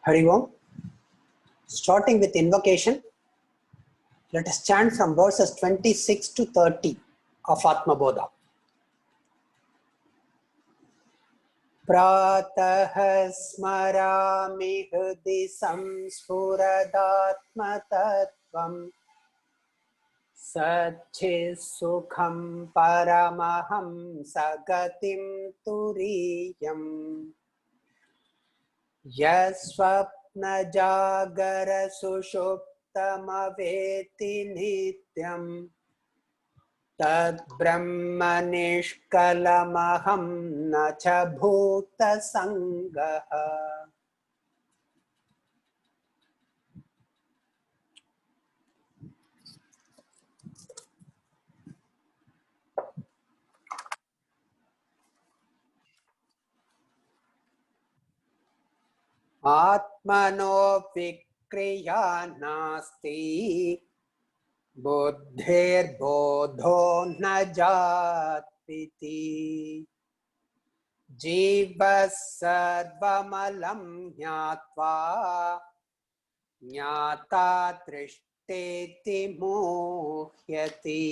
Hari Om. Starting with invocation, let us chant from verses 26 to 30 of Atma Bodha. Pratah smarami hृदि samspuradatmatattvam Satchisukham paramaham sagatim turiyam Yasvapna jagara sushuptamaveti nityam Tad brahma nishkalamaham nacha bhuta sangaha. Atmano vikriya nasti Buddhir bodho na jatpiti Jivas sarvamalam jnatva Jnata trishteti muhyati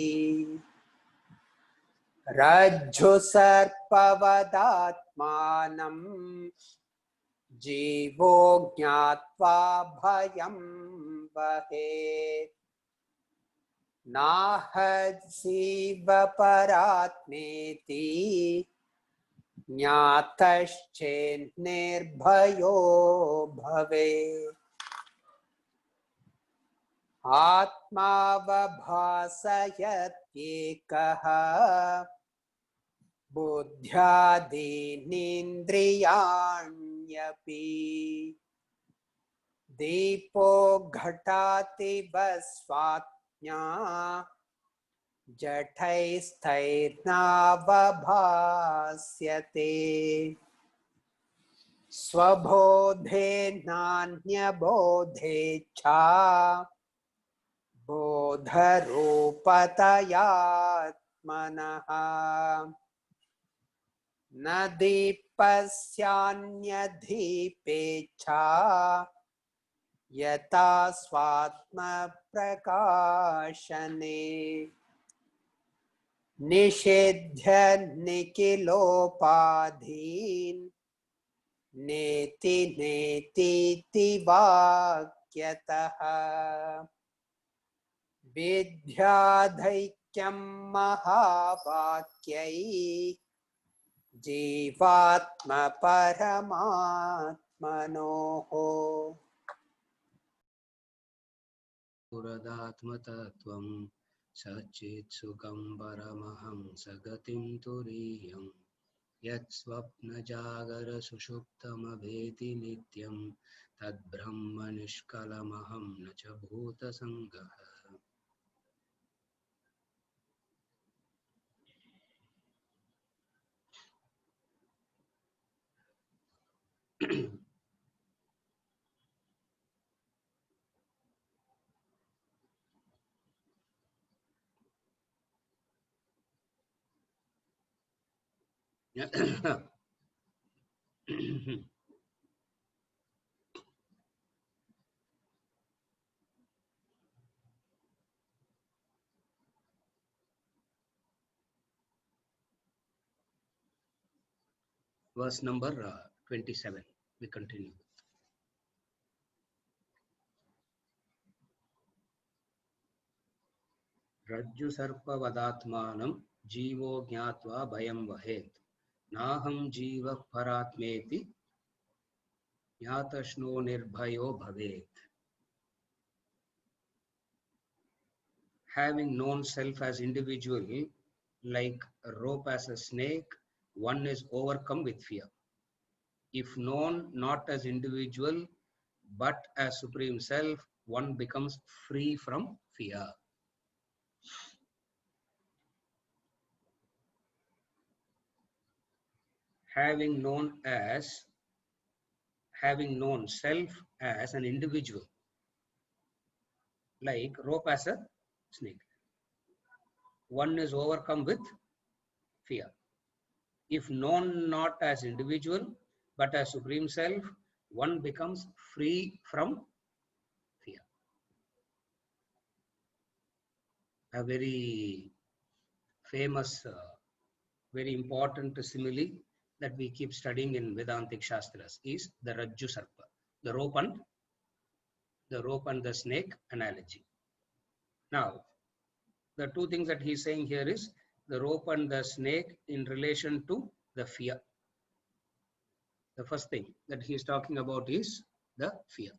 Rajju sarpavadatmanam Jivo jnatva bhayam vahe Nahad siva paratmeti Jnataschet nirbhayo bhave Atma vabhasayat ekaha Buddhyadinindriyanyapi Deepo ghatati vasvatnya Jataisthairnavabhasyate Swabodhe nanya bodhe cha Bodharupatayatmanaha Nadipasyanyadhipecha Yata swatma prakashane Nishedhya nikilopadhin Neti neti tivakyataha Vidyadhaikyam mahavakyai Jivatma paramatmanoho Puradatmatattvam Satchit Sukham Paramaham Sagatim Turiyam Yat Swapna Jagara Sushuptamabheti Nityam Tad Brahma Nishkalamaham Nacha Bhuta Sangaha. Verse number 27. We continue. Rajju sarpa vadatmanam jivo jnatva bhayam vahet. Naham jiva paratmeti jnatashno nirbhayo bhavet. Having known self as individual, like a rope as a snake, one is overcome with fear. If known not as individual, but as Supreme Self, one becomes free from fear. Having known self as an individual, like rope as a snake, one is overcome with fear. If known not as individual, but as Supreme Self, one becomes free from fear. A very famous, very important simile that we keep studying in Vedantic Shastras is the Rajju Sarpa, the rope and the snake analogy. Now, the two things that he's saying here is the rope and the snake in relation to the fear. The first thing that he's talking about is the fear.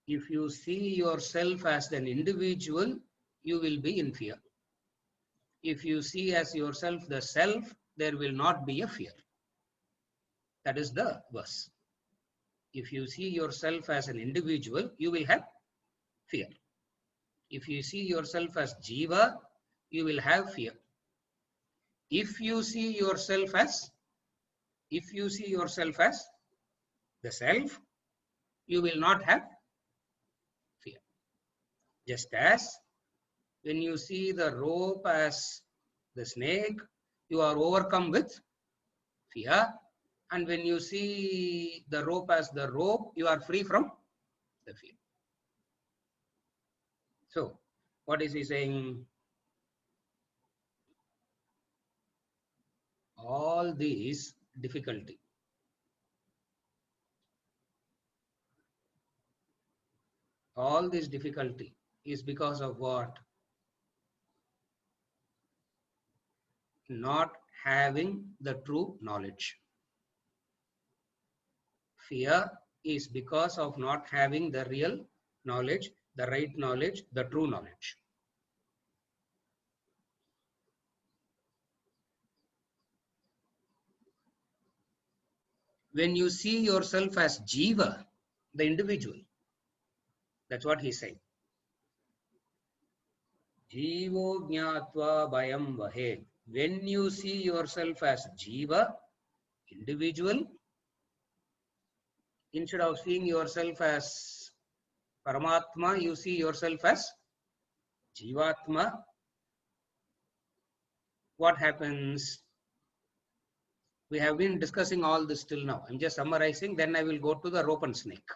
If you see yourself as an individual, you will be in fear. If you see as yourself the self, there will not be a fear. That is the verse. If you see yourself as an individual, you will have fear. If you see yourself as Jiva, you will have fear. If you see yourself as the self, you will not have fear. Just as when you see the rope as the snake, you are overcome with fear. And when you see the rope as the rope, you are free from the fear. So, what is he saying? All this difficulty, is because of what? Not having the true knowledge. Fear is because of not having the real knowledge, the right knowledge, the true knowledge. When you see yourself as Jiva, the individual, that's what he's saying. Jivo jnatva bhayam vahed. When you see yourself as Jiva, individual, instead of seeing yourself as Paramatma, you see yourself as Jivatma. What happens? We have been discussing all this till now. I'm just summarizing, then I will go to the rope and snake.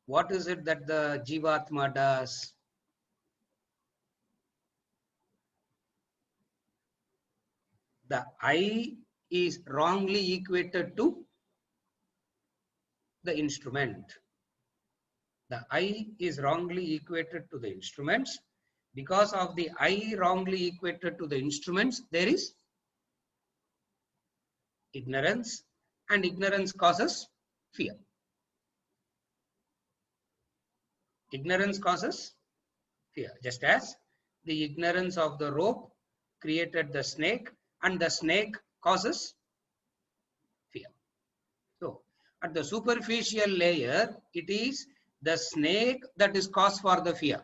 What is it that the Jivatma does? The I is wrongly equated to the instrument. The I is wrongly equated to the instruments. Because of the I wrongly equated to the instruments, there is ignorance, and ignorance causes fear. Ignorance causes fear. Just as the ignorance of the rope created the snake, and the snake causes fear. So, at the superficial layer, it is the snake that is cause for the fear.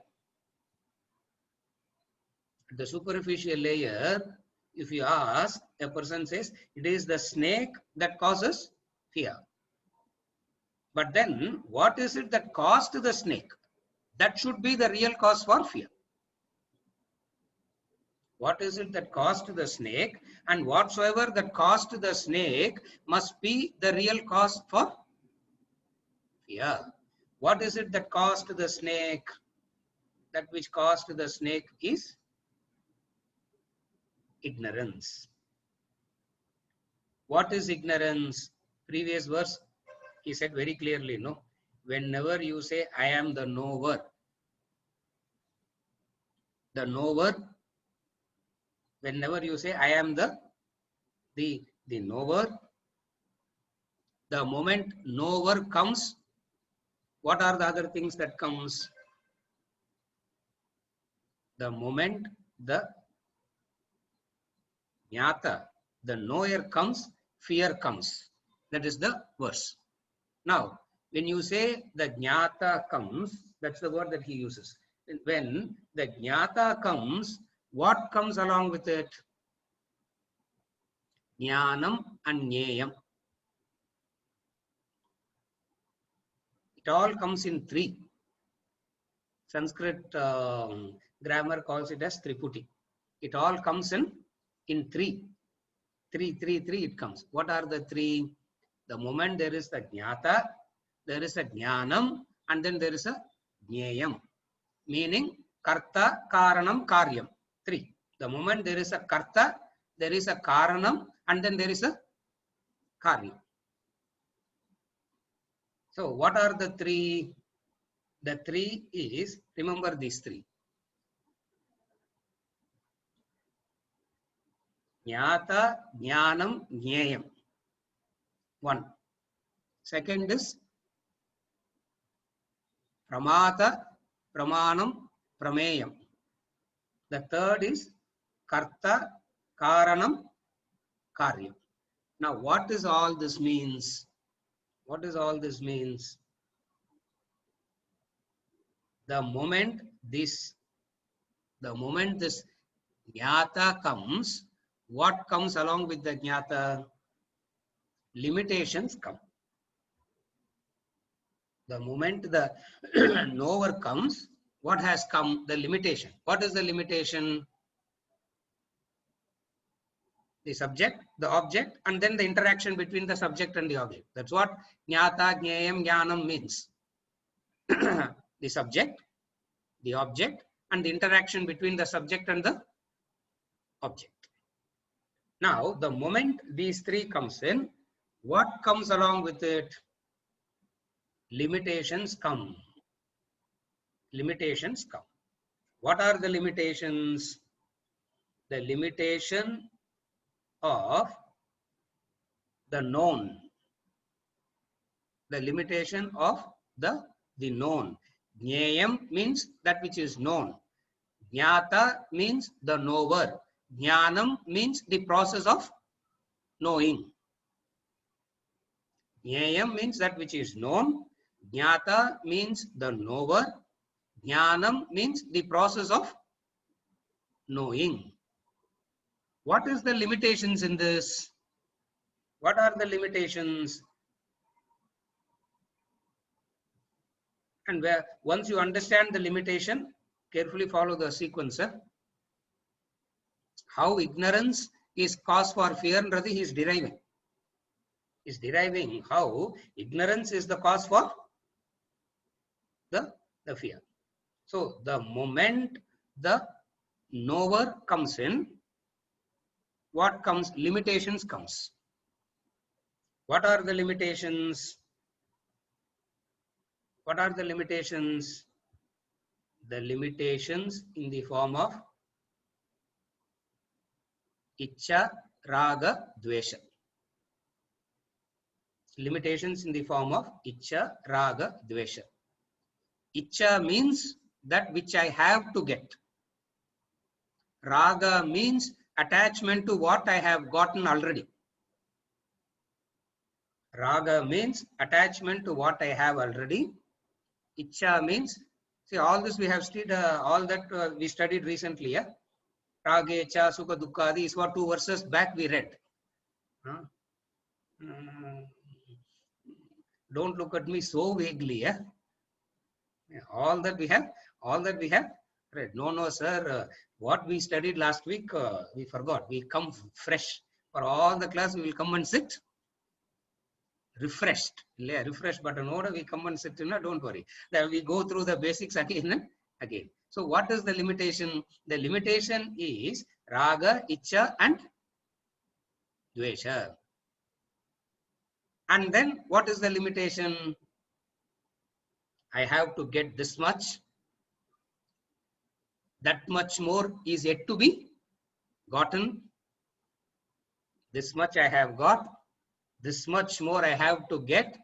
At the superficial layer, if you ask, a person says, it is the snake that causes fear. But then, what is it that caused the snake? That should be the real cause for fear. What is it that caused the snake? And whatsoever that caused the snake must be the real cause for fear. What is it that caused the snake? That which caused the snake is ignorance. What is ignorance? Previous verse, he said very clearly, no? Whenever you say, I am the knower, whenever you say, I am the knower, the moment knower comes, what are the other things that comes? The moment the jnata, the knower comes, fear comes. That is the verse. Now, when you say the jnata comes, that's the word that he uses. When the jnata comes, what comes along with it? Jnanam and jneyam. It all comes in three. Sanskrit Grammar calls it as Triputi. It all comes in three. Three it comes. What are the three? The moment there is a Jnata, there is a Jnanam, and then there is a Jneyam. Meaning Karta, Karanam, Karyam. Three. The moment there is a Karta, there is a Karanam, and then there is a Karyam. So what are the three? The three is, remember these three. Jnata, Jnanam, Jneyam. One. Second is Pramata, Pramanam, Prameyam. The third is Karta, Karanam, Karyam. Now, what is all this means? What is all this means? The moment this Jnata comes, what comes along with the Jnata? Limitations come. The moment the knower comes, what has come? The limitation. What is the limitation? The subject, the object, and then the interaction between the subject and the object. That's what Jnata, Jneyam, Jnanam means. The subject, the object, and the interaction between the subject and the object. Now, the moment these three comes in, what comes along with it? Limitations come. Limitations come. What are the limitations? The limitation of the known. The limitation of the known. Jneyam means that which is known. Jnata means the knower. Jnanam means the process of knowing. Jneyam means that which is known. Jnata means the knower. Jnanam means the process of knowing. What is the limitations in this? What are the limitations? And where once you understand the limitation, carefully follow the sequence. How ignorance is cause for fear, and he is deriving. Is deriving how ignorance is the cause for the fear. So the moment the knower comes in, what comes? Limitations comes. What are the limitations? What are the limitations? The limitations in the form of Ichcha, Raga, Dvesha. Limitations in the form of Ichcha, Raga, Dvesha. Ichcha means that which I have to get. Raga means attachment to what I have gotten already. Raga means attachment to what I have already. Ichcha means, see, all this we have studied, all that we studied recently. Yeah? Raga, Ichcha, Sukha, Dukkha, these were 2 verses back we read. Don't look at me so vaguely. Yeah? All that we have read. No, sir. What we studied last week, we forgot. We come fresh. For all the class, we will come and sit refreshed. Refreshed button order, we come and sit, don't worry. Then we go through the basics again and again. So what is the limitation? The limitation is Raga, Ichcha and Dvesha. And then what is the limitation? I have to get this much. That much more is yet to be gotten. This much I have got. This much more I have to get,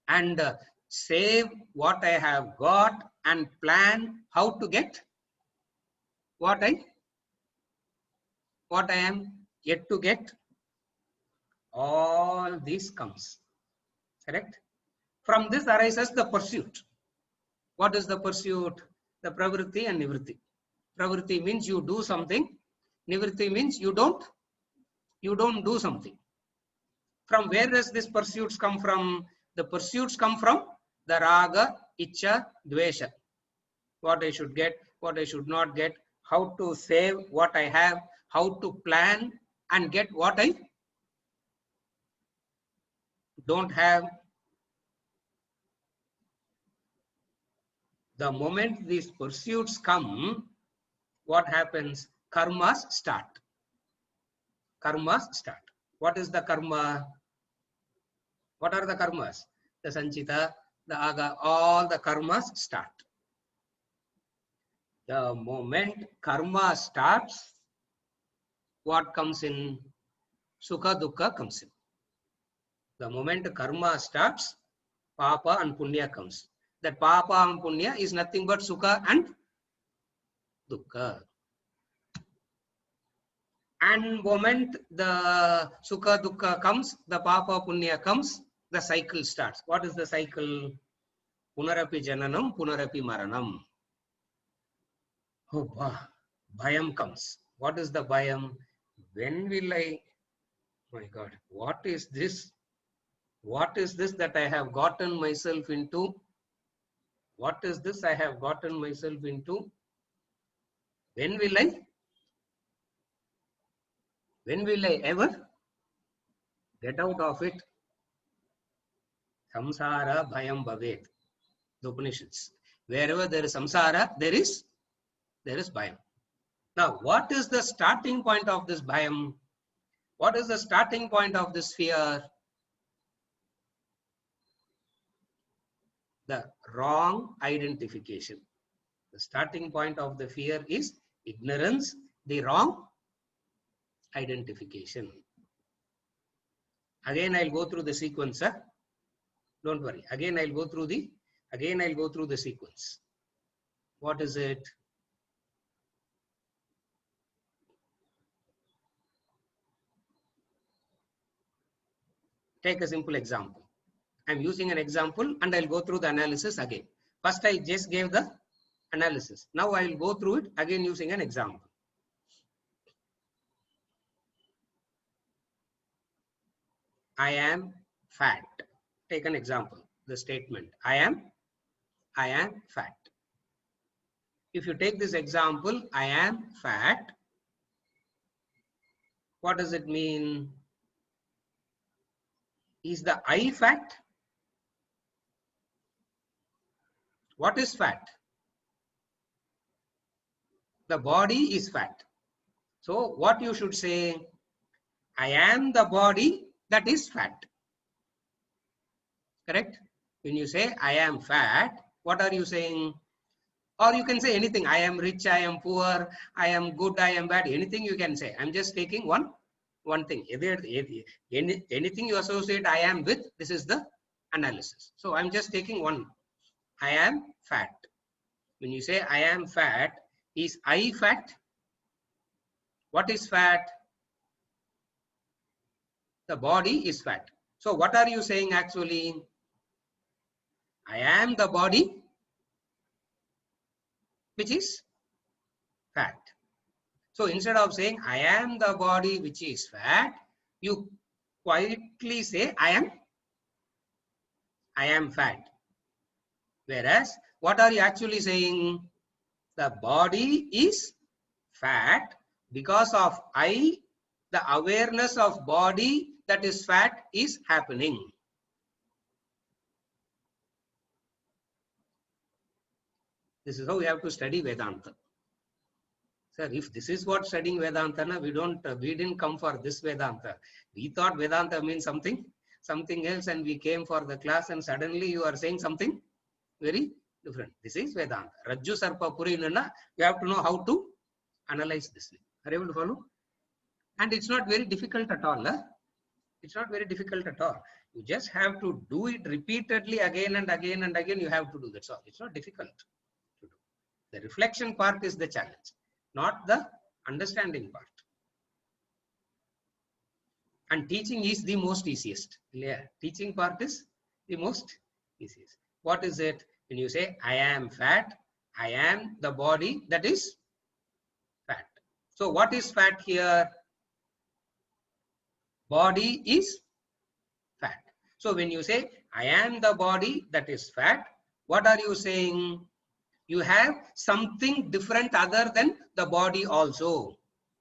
and save what I have got and plan how to get what I am yet to get. All this comes. Correct? From this arises the pursuit. What is the pursuit? The pravritti and nivritti. Pravritti means you do something. Nivritti means you don't do something. From where does these pursuits come from? The pursuits come from the Raga, Ichcha, Dvesha. What I should get, what I should not get, how to save what I have, how to plan and get what I don't have. The moment these pursuits come, what happens? Karmas start. Karmas start. What is the karma? What are the karmas? The sanchita, the aga, all the karmas start. The moment karma starts, what comes in? Sukha dukkha comes in. The moment karma starts, papa and punya comes. That papa and punya is nothing but sukha and dukkha. And moment the sukha dukkha comes, the papa punya comes, the cycle starts. What is the cycle? Punarapi jananam, punarapi maranam. Oh, bhayam comes. What is the bhayam? When will I, my God, what is this? What is this that I have gotten myself into? What is this I have gotten myself into? When will I ever get out of it? Samsara bhayam bhavet. The Upanishads. Wherever there is samsara, there is bhayam. Now, what is the starting point of this bhayam? What is the starting point of this fear? The wrong identification. The starting point of the fear is ignorance, the wrong identification. Again, I'll go through the sequence. Don't worry. Again, I'll go through the sequence. What is it? Take a simple example. I'm using an example and I'll go through the analysis again. First, I just gave the analysis. Now I will go through it again using an example. I am fat. Take an example. The statement, I am fat. If you take this example, I am fat, what does it mean? Is the I fat? What is fat? The body is fat. So what you should say? I am the body that is fat. Correct? When you say I am fat, what are you saying? Or you can say anything. I am rich, I am poor, I am good, I am bad. Anything you can say. I'm just taking one thing. Anything you associate I am with, this is the analysis. So I'm just taking one. I am fat. When you say I am fat, is I fat? What is fat? The body is fat. So what are you saying actually? I am the body which is fat. So instead of saying I am the body which is fat, you quietly say I am fat. Whereas what are you actually saying? The body is fat because of I, the awareness of body that is fat is happening. This is how we have to study Vedanta. Sir, if this is what studying Vedanta, we didn't come for this Vedanta. We thought Vedanta means something else, and we came for the class, and suddenly you are saying something very different. This is Vedanta. Rajju Sarpa Purinana, you have to know how to analyze this. Are you able to follow? And it's not very difficult at all. It's not very difficult at all. You just have to do it repeatedly again and again and again. You have to do that. So it's not difficult to do. The reflection part is the challenge, not the understanding part. And teaching is the most easiest. Yeah, teaching part is the most easiest. What is it? When you say I am fat, I am the body that is fat. So what is fat here? Body is fat. So when you say I am the body that is fat, what are you saying? You have something different other than the body also.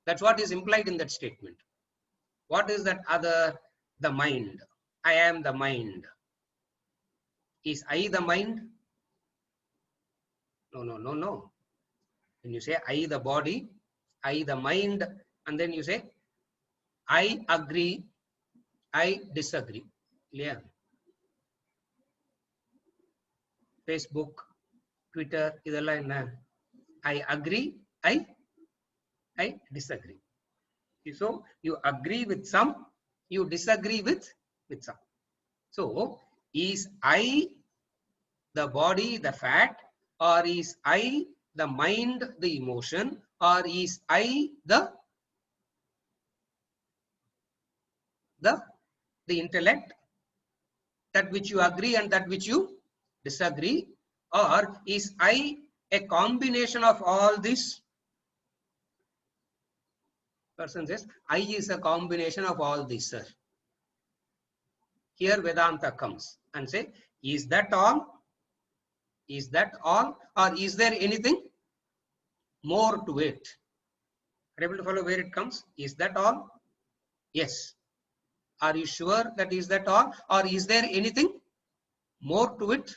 That's what is implied in that statement. What is that other? The mind. I am the mind. Is I the mind? No, no, no, no. When you say I the body, I the mind, and then you say I agree, I disagree. Yeah. Facebook, Twitter, இதெல்லாம் என்ன? I agree, I disagree. So you agree with some, you disagree with some. So is I the body, the fact, or is I the mind, the emotion, or is I the intellect, that which you agree and that which you disagree, or is I a combination of all this? Person says I is a combination of all this, sir. Here Vedanta comes and say, is that all? Is that all, or is there anything more to it? Are you able to follow where it comes? Is that all? Yes. Are you sure that is that all, or is there anything more to it?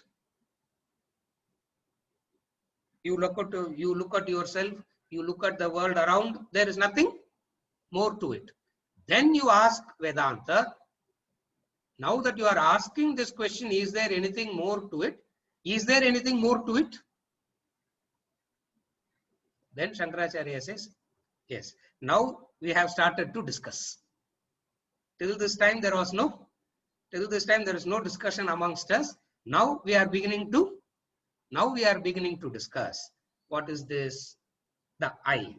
You look at yourself, you look at the world around, there is nothing more to it. Then you ask Vedanta, now that you are asking this question, is there anything more to it? Is there anything more to it? Then Shankaracharya says, yes. Now we have started to discuss. Till this time there is no discussion amongst us. Now we are beginning to discuss. What is this? The I.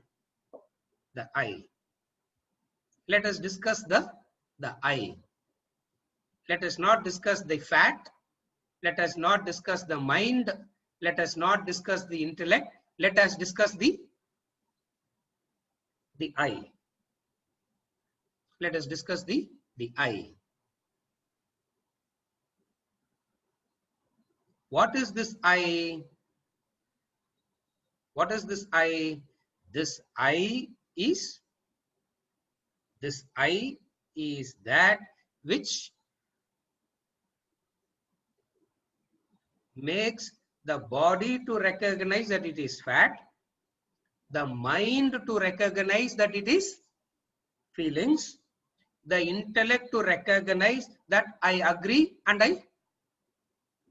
The I. Let us discuss the I. Let us not discuss the fact. Let us not discuss the mind. Let us not discuss the intellect. Let us discuss the I. Let us discuss the I. What is this I? What is this I? This I is that which makes the body to recognize that it is fat, the mind to recognize that it is feelings, the intellect to recognize that I agree and I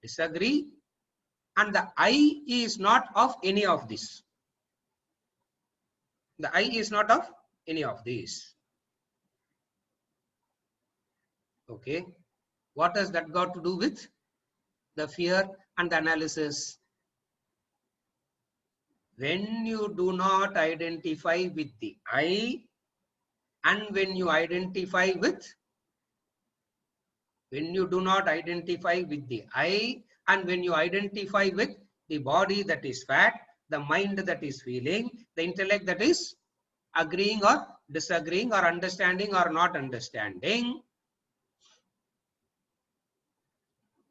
disagree, and the I is not of any of this. The I is not of any of these. Okay. What has that got to do with the fear and the analysis? When you do not identify with the I, and when you identify with, when you do not identify with the I, and when you identify with the body that is fat, the mind that is feeling, the intellect that is agreeing or disagreeing or understanding or not understanding,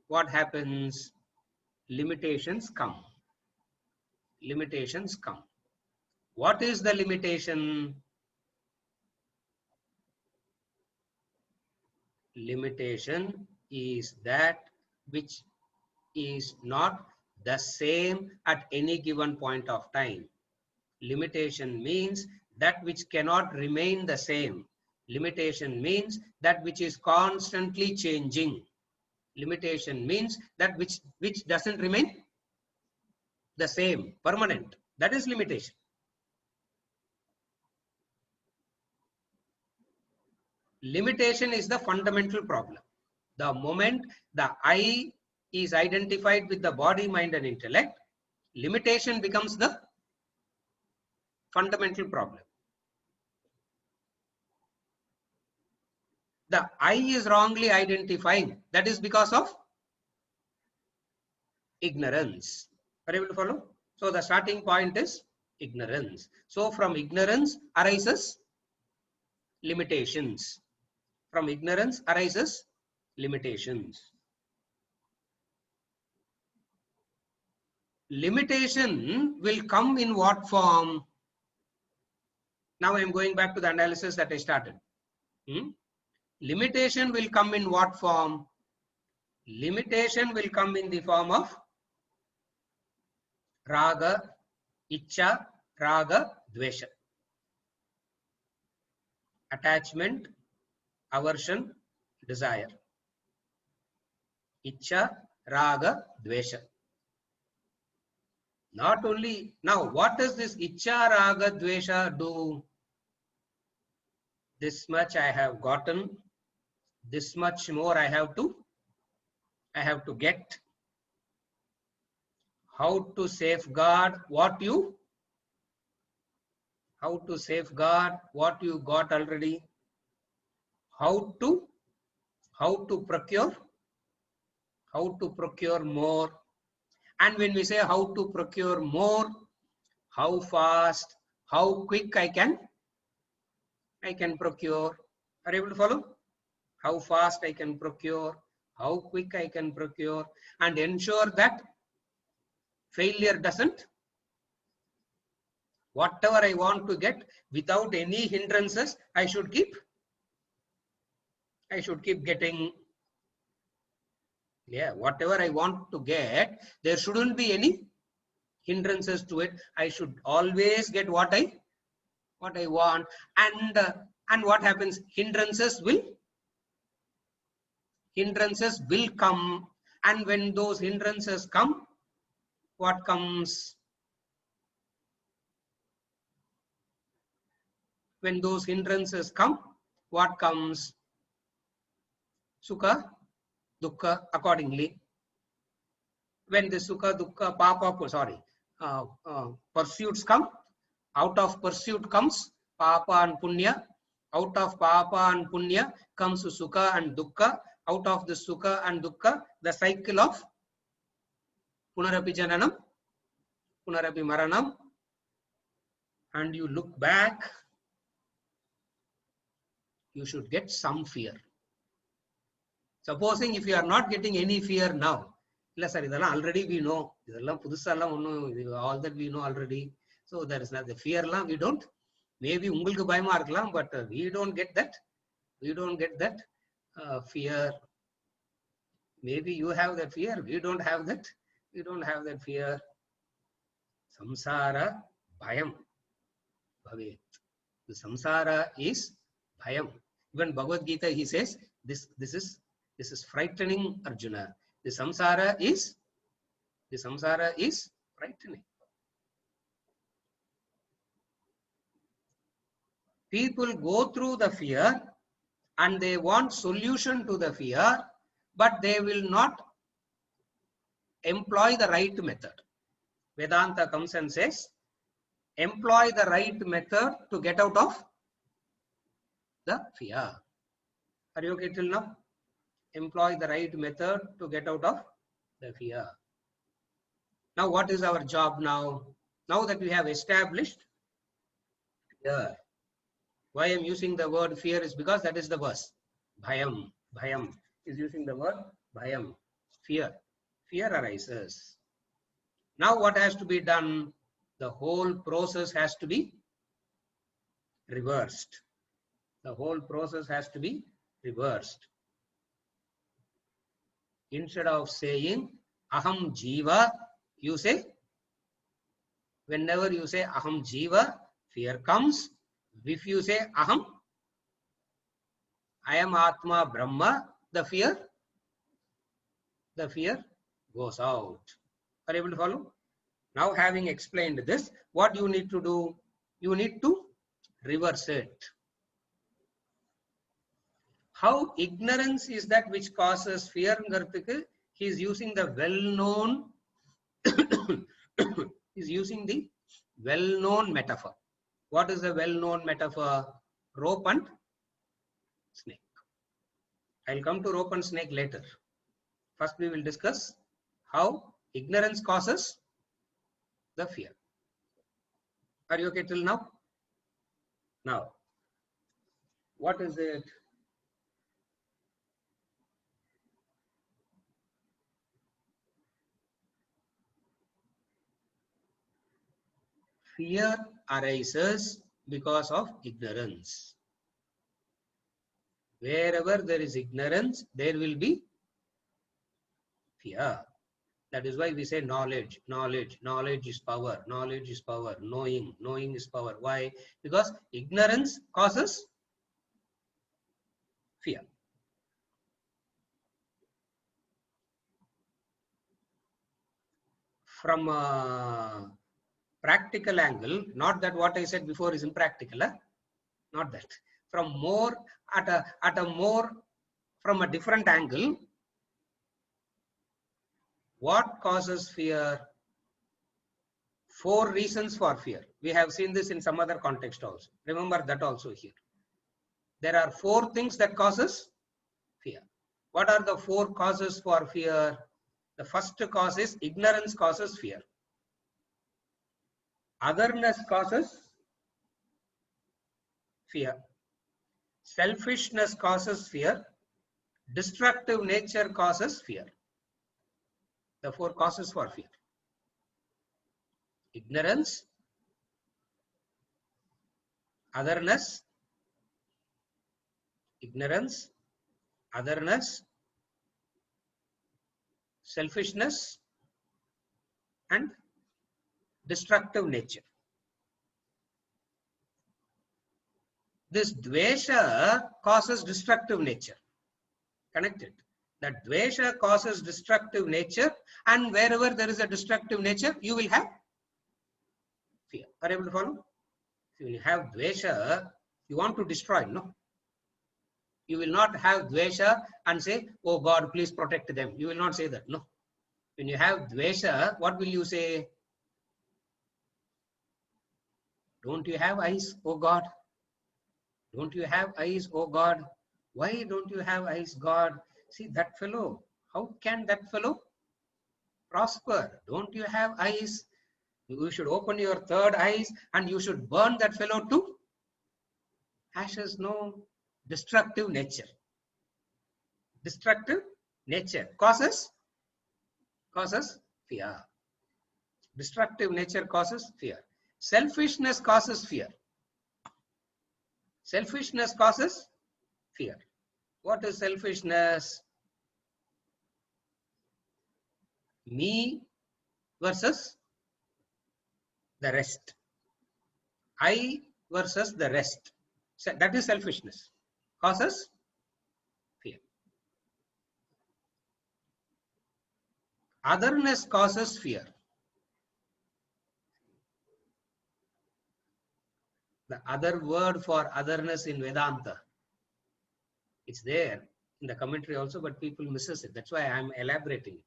what happens? Limitations come. Limitations come. What is the limitation? Limitation is that which is not the same at any given point of time. Limitation means that which cannot remain the same. Limitation means that which is constantly changing. Limitation means that which doesn't remain the same, permanent. That is limitation. Limitation is the fundamental problem. The moment the I is identified with the body, mind, and intellect, limitation becomes the fundamental problem. The I is wrongly identifying. That is because of ignorance. Are you able to follow? So the starting point is ignorance. So from ignorance arises limitations. From ignorance arises limitations. limitation will come in what form? Now I am going back to the analysis that I started. Limitation will come in what form? Limitation will come in the form of raga, ichcha, raga, dvesha. Attachment, aversion, desire. Ichcha, raga, dvesha. Not only, now what does this ichcha, raga, dvesha do? This much I have gotten, this much more I have to get. How to safeguard what you got already. How to procure more. And when we say how to procure more, how fast, how quick I can procure. Are you able to follow? How fast I can procure, how quick I can procure, and ensure that failure doesn't. Whatever I want to get without any hindrances, I should keep getting. Yeah, whatever I want to get, there shouldn't be any hindrances to it. I should always get what I want. And what happens? Hindrances will come. And when those hindrances come, what comes? When those hindrances come, what comes? Sukha, dukkha, accordingly. When the sukha, dukkha, papa, pursuits come, out of pursuit comes papa and punya. Out of papa and punya comes sukha and dukkha. Out of the sukha and dukkha, the cycle of punarapi jananam, punarapi maranam. And you look back, you should get some fear. Supposing if you are not getting any fear now, already we know, all that we know already. So there is not the fear, we don't. Maybe ungalku bayama irukkalam, but we don't get that. We don't get that fear. Maybe you have that fear. We don't have that. We don't have that fear. Samsara bhayam bhavet. The samsara is bhayam. Even Bhagavad Gita, he says this is frightening, Arjuna. The samsara is frightening. People go through the fear and they want solution to the fear, but they will not employ the right method. Vedanta comes and says, employ the right method to get out of the fear. Are you okay till now? Employ the right method to get out of the fear. Now what is our job now? Now that we have established fear. Why I am using the word fear is because that is the verse. Bhayam. Bhayam is using the word bhayam. Fear. Fear arises. Now what has to be done? The whole process has to be reversed. The whole process has to be reversed. Instead of saying aham jiva, you say, whenever you say aham jiva, fear comes. If you say aham, I am Atma Brahma, the fear goes out. Are you able to follow? Now having explained this, what you need to do? You need to reverse it. How ignorance is that which causes fear? He is using the well-known is using the well-known metaphor. What is the well-known metaphor? Rope and snake. I'll come to rope and snake later. First we will discuss how ignorance causes the fear. Are you okay till now? Now, what is it? Fear arises because of ignorance. Wherever there is ignorance, there will be fear. That is why we say knowledge, knowledge, knowledge is power, knowledge is power, knowing, knowing is power. Why? Because ignorance causes fear. From a practical angle, not that what I said before is impractical, not that. From more from a different angle, what causes fear? 4 reasons for fear. We have seen this in some other context also. Remember that also here. There are 4 things that causes fear. What are the 4 causes for fear? The first cause is ignorance causes fear. Otherness causes fear. Selfishness causes fear. Destructive nature causes fear. The 4 causes for fear. Ignorance, otherness, ignorance, otherness, selfishness, and destructive nature. This dvesha causes destructive nature. Connected. That dvesha causes destructive nature, and wherever there is a destructive nature, you will have fear. Are you able to follow? If you have dvesha, you want to destroy, no? You will not have dvesha and say, oh God, please protect them. You will not say that, no. When you have dvesha, what will you say? Don't you have eyes, oh God? Don't you have eyes, oh God? Why don't you have eyes, God? See that fellow. How can that fellow prosper? Don't you have eyes? You should open your third eyes and you should burn that fellow to ashes. No. Destructive nature. Destructive nature causes fear. Destructive nature causes fear. Selfishness causes fear. Selfishness causes fear. What is selfishness? Me versus the rest. I versus the rest. So that is selfishness. Causes fear. Otherness causes fear. The other word for otherness in Vedanta, it's there in the commentary also, but people misses it. That's why I am elaborating it.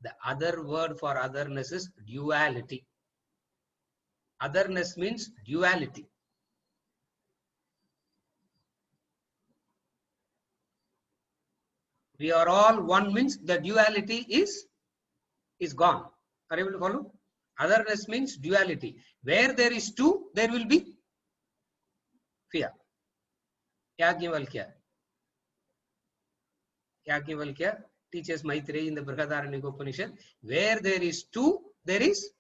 The other word for otherness is duality. Otherness means duality. We are all one means the duality is gone. Are you able to follow? Otherness means duality. Where there is two, there will be fear. Yajnavalkya teaches Maitreyi in the Brihadaranyaka Upanishad. Where there is two, there is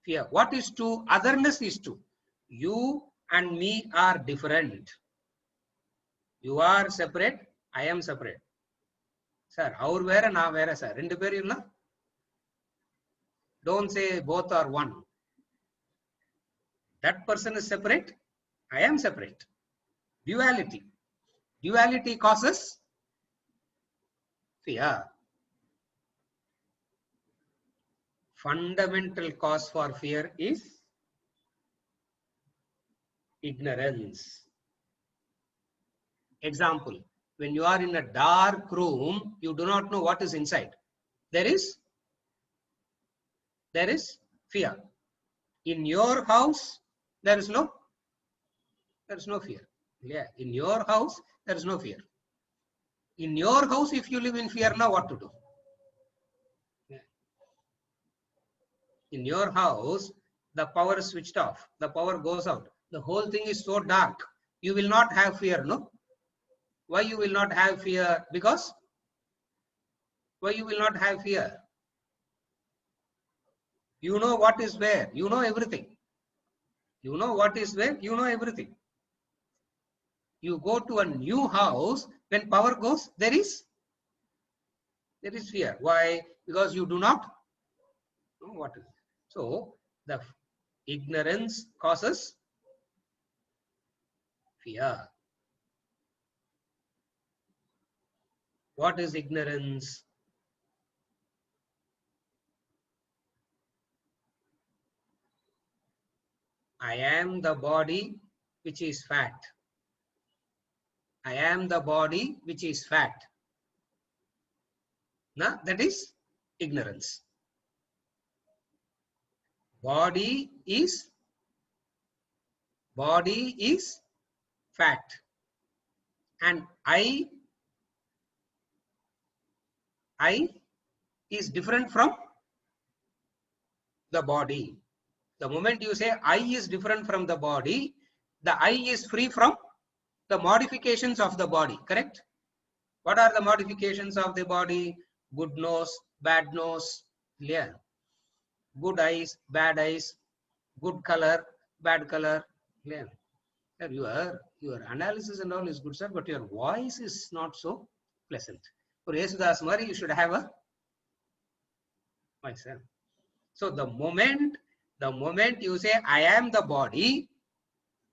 fear. What is two? Otherness is two. You and me are different. You are separate. I am separate. Sir, our vera na vera sir. Rendu peru illa. Don't say both are one. That person is separate. I am separate. Duality. Duality causes fear. Fundamental cause for fear is ignorance. Example, when you are in a dark room, you do not know what is inside. There is fear. In your house, there is no fear. Yeah, in your house, there is no fear. In your house, if you live in fear, now what to do? Yeah. In your house, the power is switched off. The power goes out. The whole thing is so dark. You will not have fear, no? Why you will not have fear? Because why you will not have fear? You know what is where. You know everything. You know what is where? You know everything. You go to a new house, when power goes, there is fear. Why? Because you do not know what is. So the ignorance causes fear. What is ignorance? I am the body which is fat. I am the body which is fat. Now that is ignorance. Body is fat, and I is different from the body. The moment you say I is different from the body, the I is free from the modifications of the body, correct? What are the modifications of the body? Good nose, bad nose, yeah. Good eyes, bad eyes, good color, bad color, yeah. Your analysis and all is good, sir, but your voice is not so pleasant. For Yesudas Mari, you should have a voice. So the moment you say I am the body,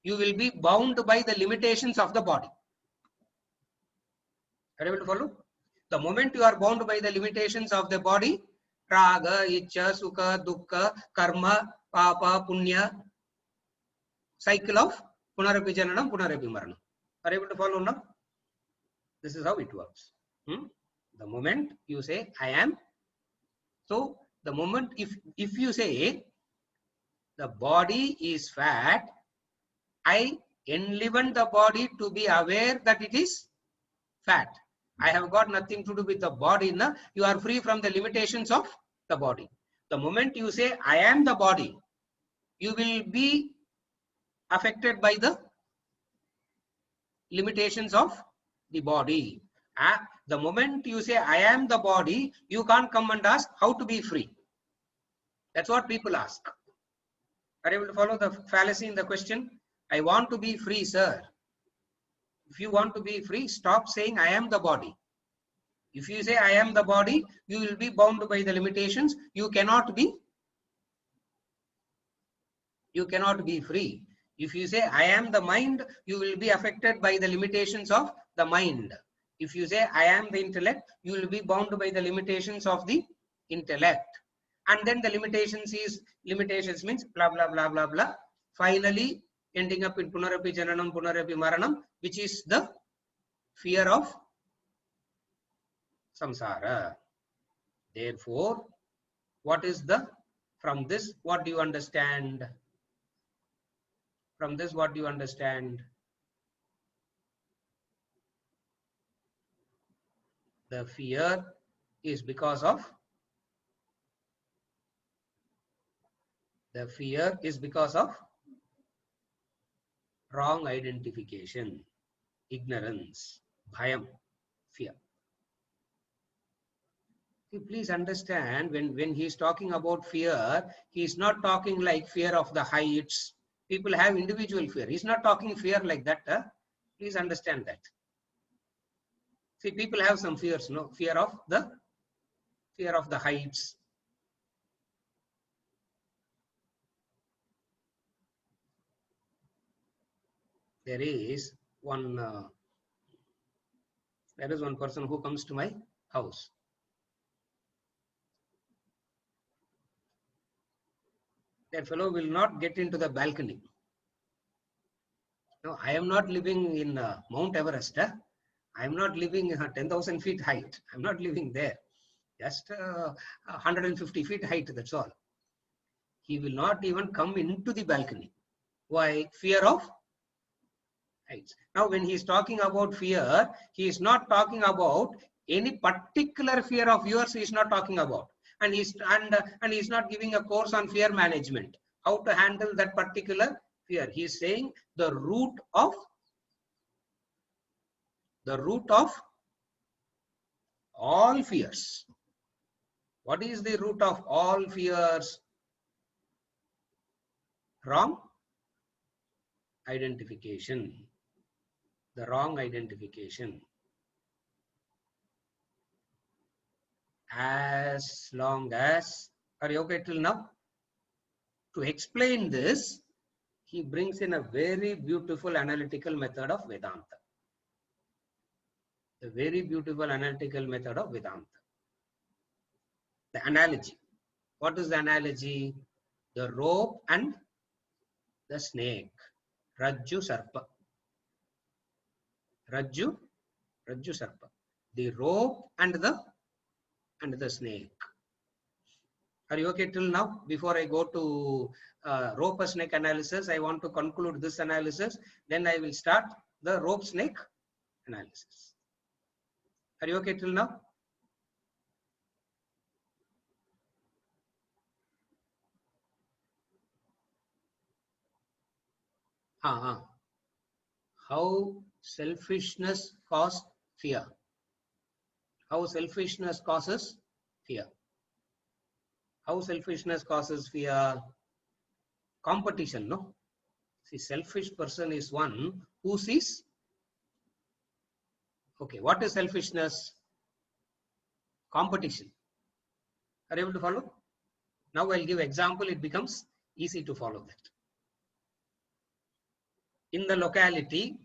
you will be bound by the limitations of the body. Are you able to follow? The moment you are bound by the limitations of the body, raga, ichcha, sukha, dukkha, karma, papa, punya, cycle of punarapi jananam, punarapi maranam. Are you able to follow now? This is how it works. The moment you say I am, so the moment if you say the body is fat, I enliven the body to be aware that it is fat. I have got nothing to do with the body. No? You are free from the limitations of the body. The moment you say I am the body, you will be affected by the limitations of the body. The moment you say I am the body, you can't come and ask how to be free. That's what people ask. Are you able to follow the fallacy in the question? I want to be free, sir. If you want to be free, stop saying I am the body. If you say I am the body, you will be bound by the limitations. You cannot be free. If you say I am the mind, you will be affected by the limitations of the mind. If you say I am the intellect, you will be bound by the limitations of the intellect. And then the limitations means blah blah blah blah blah. Finally ending up in punarapi jananam, punarapi maranam, which is the fear of samsara. Therefore, what is from this, what do you understand? From this, what do you understand? The fear is because of wrong identification, ignorance, bhayam, fear. Please understand, when he is talking about fear, he is not talking like fear of the heights. People have individual fear. He is not talking fear like that. Please understand that. See, people have some fears, no? Fear of the heights. There is one person who comes to my house. That fellow will not get into the balcony. No, I am not living in Mount Everest. I am not living 10,000 feet height. I'm not living there. Just 150 feet height, that's all. He will not even come into the balcony. Why? Fear of heights. Now, when he is talking about fear, he is not talking about any particular fear of yours. He is not talking about, and he's not giving a course on fear management, how to handle that particular fear. He is saying the root of all fears. What is the root of all fears? Wrong identification, the wrong identification. As long as, are you okay till now? To explain this, he brings in a very beautiful analytical method of Vedanta. A very beautiful analytical method of Vedanta. The analogy. What is the analogy? The rope and the snake. Rajju Sarpa. Rajju Sarpa. The rope and the snake. Are you okay till now? Before I go to rope or snake analysis, I want to conclude this analysis. Then I will start the rope snake analysis. Are you okay till now? How selfishness causes fear. How selfishness causes fear. How selfishness causes fear? Competition, no? See, selfish person is one who sees. Okay, what is selfishness? Competition. Are you able to follow? Now I'll give example, it becomes easy to follow that. In the locality,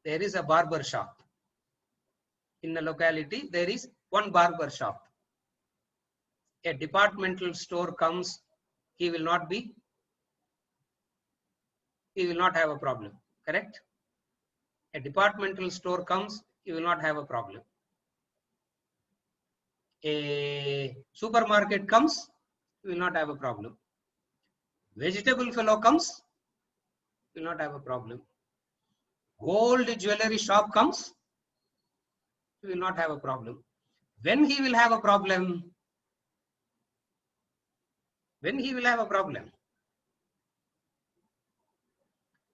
there is a barber shop. In the locality, there is one barber shop. A departmental store comes, he will not have a problem, correct? A departmental store comes, he will not have a problem. A supermarket comes, he will not have a problem. Vegetable fellow comes, he will not have a problem. Gold jewelry shop comes, he will not have a problem. When he will have a problem? When he will have a problem?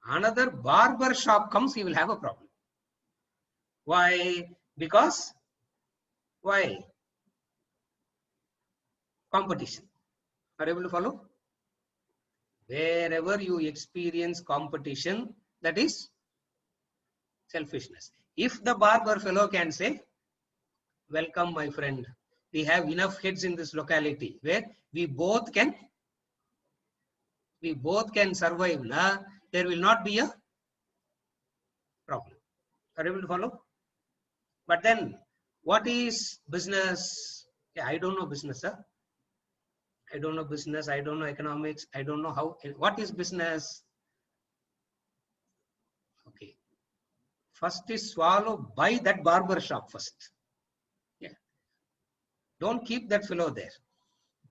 Another barber shop comes, he will have a problem. Why? Because, why? Competition. Are you able to follow? Wherever you experience competition, that is selfishness. If the barber fellow can say, welcome my friend, we have enough heads in this locality where we both can survive, there will not be a problem. Are you able to follow? But then, what is business? Yeah, I don't know business, sir. I don't know business, I don't know economics, I don't know how. What is business? Okay. First is swallow, buy that barber shop first. Yeah. Don't keep that fellow there.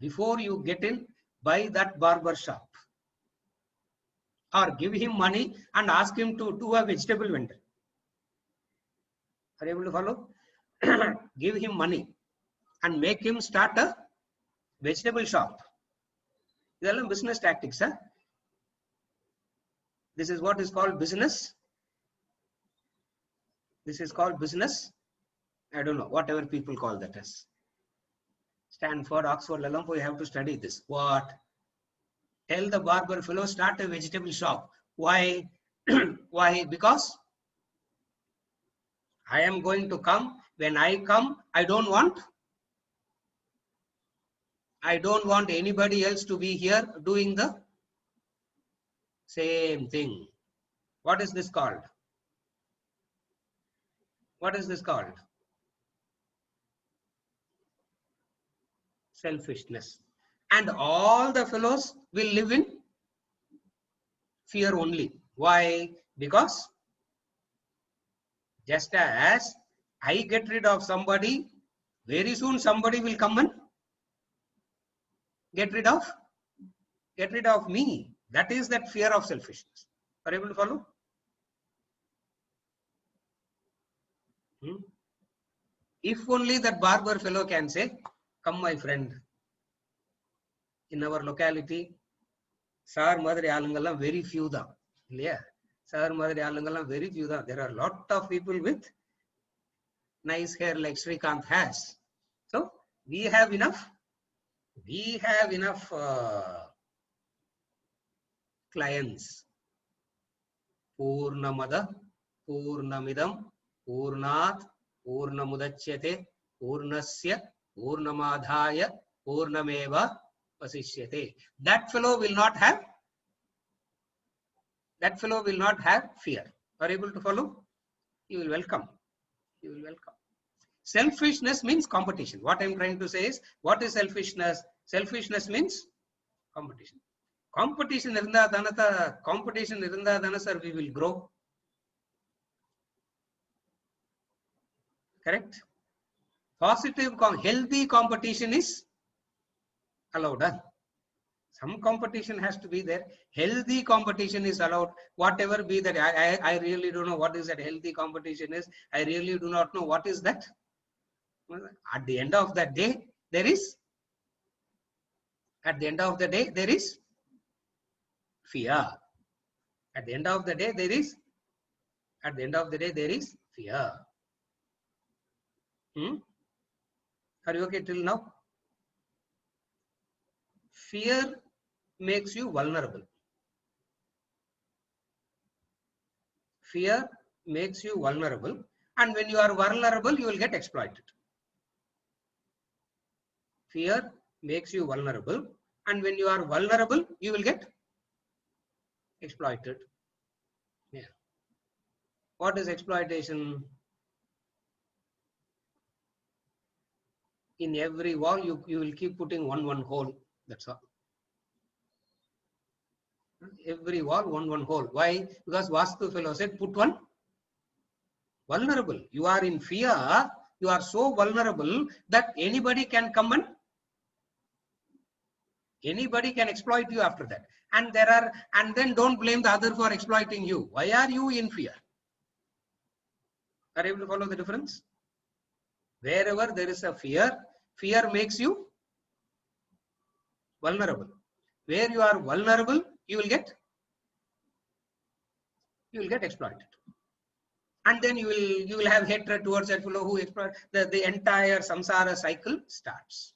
Before you get in, buy that barber shop. Or give him money and ask him to do a vegetable vendor. Are you able to follow? Give him money and make him start a vegetable shop. These are business tactics. Huh? This is what is called business. This is called business. I don't know, whatever people call that as. Stanford, Oxford, Lalompo, you have to study this. What? Tell the barber fellow, start a vegetable shop. Why? Why? Because I am going to come. When I come, I don't want anybody else to be here doing the same thing. What is this called? What is this called? Selfishness. And all the fellows will live in fear only. Why? Because just as I get rid of somebody, very soon somebody will come and get rid of me. That is that fear of selfishness. Are you able to follow? If only that barber fellow can say, come my friend, in our locality, Sar Madri Alangalam very few da. Yeah. Sar Madri Alangalam very few da. There are a lot of people with nice hair like Srikanth has. So we have enough. We have enough clients Purnamada Purnamidam Purnat Purnamudachyate Purnasya Purnamadhaya Purnameva Vasishyate. That fellow will not have fear. Are you able to follow? You will welcome. You will welcome. Selfishness means competition. What I am trying to say is, what is selfishness? Selfishness means competition. Competition irunda dana sir we will grow. Correct? Positive, healthy competition is allowed. Some competition has to be there. Healthy competition is allowed. Whatever be that, I really don't know what is that healthy competition is. I really do not know what is that. At the end of the day, there is fear. At the end of the day, there is fear. Are you okay till now? Fear makes you vulnerable. Fear makes you vulnerable, and when you are vulnerable, you will get exploited. Fear makes you vulnerable, and when you are vulnerable, you will get exploited. Yeah. What is exploitation? In every wall, you will keep putting one hole. That's all. Every wall, one hole. Why? Because Vastu fellow said, put one vulnerable. You are in fear. You are so vulnerable that anybody can come and anybody can exploit you after that. And then don't blame the other for exploiting you. Why are you in fear? Are you able to follow the difference? Wherever there is a fear, fear makes you vulnerable. Where you are vulnerable, you will get exploited. And then you will have hatred towards that fellow who exploits. The entire samsara cycle starts.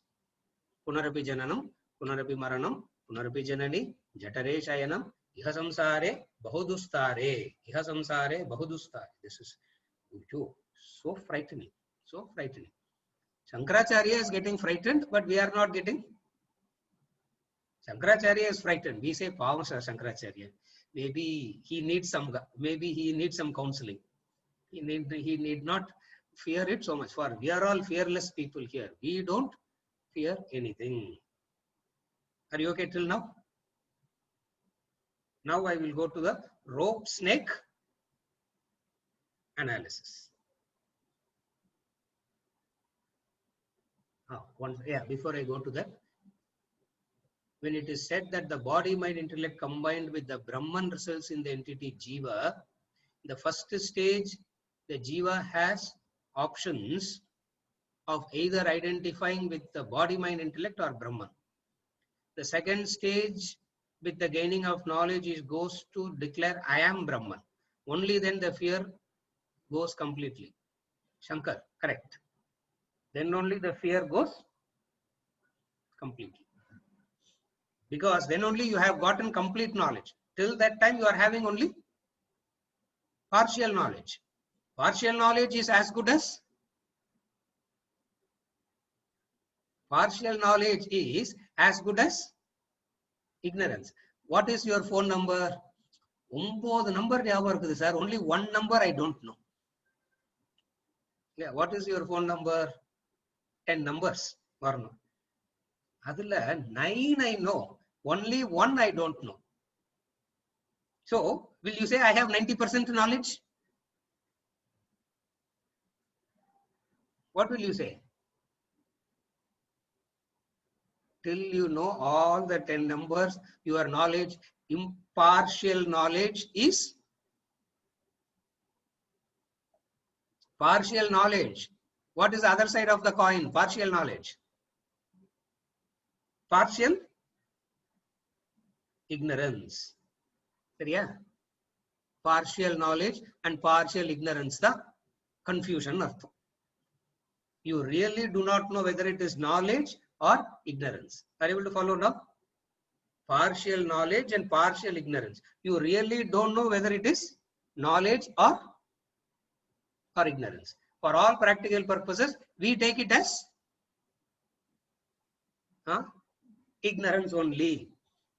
Punarapi jananam, punarapi maranam, punarapi janani, jatare shayanam, iha samsare bahudustare, iha samsare bahudustare. This is so frightening, so frightening. Shankaracharya is getting frightened, but we are not getting. Shankaracharya is frightened. We say, Pavasa Shankaracharya. Maybe he needs some counseling. He need not fear it so much. For we are all fearless people here. We don't fear anything. Are you okay till now? Now I will go to the rope snake analysis. Before I go to that, when it is said that the body, mind, intellect combined with the Brahman results in the entity Jiva, the first stage, the Jiva has options of either identifying with the body, mind, intellect or Brahman. The second stage, with the gaining of knowledge, goes to declare I am Brahman. Only then the fear goes completely. Shankar, correct. Then only the fear goes completely. Because then only you have gotten complete knowledge. Till that time you are having only partial knowledge. Partial knowledge is as good as ignorance. What is your phone number? 9 number sir. Only one number I don't know. Yeah, what is your phone number? 10 numbers. Adula 9 I know. Only 1 I don't know. So, will you say I have 90% knowledge? What will you say? Till you know all the 10 numbers, your knowledge, impartial knowledge is partial knowledge. What is the other side of the coin? Partial knowledge. Partial ignorance. Yeah. Partial knowledge and partial ignorance, the confusion. You really do not know whether it is knowledge or ignorance. Are you able to follow now? Partial knowledge and partial ignorance. You really don't know whether it is knowledge or ignorance. For all practical purposes, we take it as ignorance only.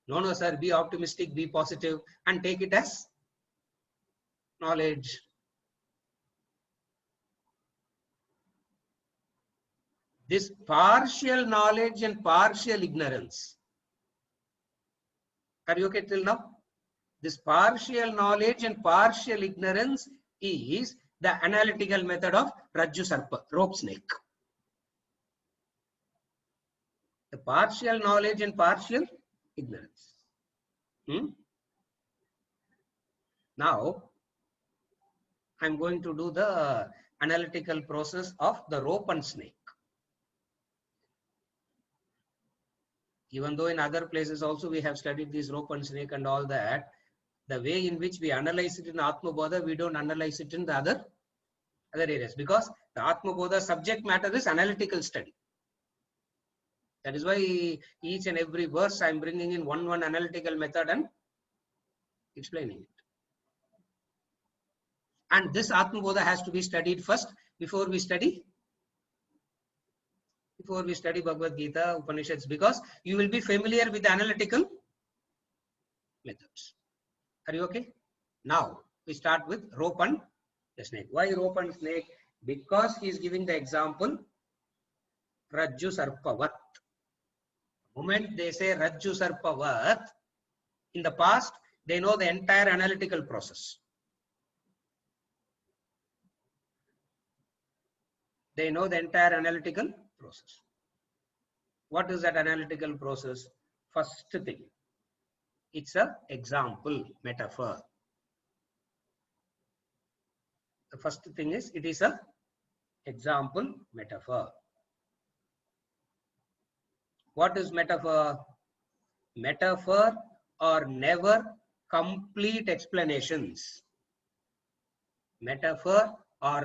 No, sir, be optimistic, be positive, and take it as knowledge. This partial knowledge and partial ignorance. Are you okay till now? This partial knowledge and partial ignorance is the analytical method of Rajju Sarpa, rope snake. The partial knowledge and partial ignorance. Now, I'm going to do the analytical process of the rope and snake. Even though in other places also we have studied this rope and snake and all that, the way in which we analyze it in Atma Bodha, we don't analyze it in the other areas, because the Atma Bodha subject matter is analytical study. That is why each and every verse I'm bringing in one analytical method and explaining it. And this Atma Bodha has to be studied first before we study Bhagavad Gita, Upanishads, because you will be familiar with the analytical methods. Are you okay? Now we start with rope and the snake. Why rope and snake? Because he is giving the example Rajju Sarpavat. The moment they say Rajju Sarpavat, in the past they know the entire analytical process. They know the entire analytical process. What is that analytical process? First thing, it's an example, metaphor. The first thing is, it is a example, metaphor. What is metaphor? Metaphor are never complete explanations. Metaphor are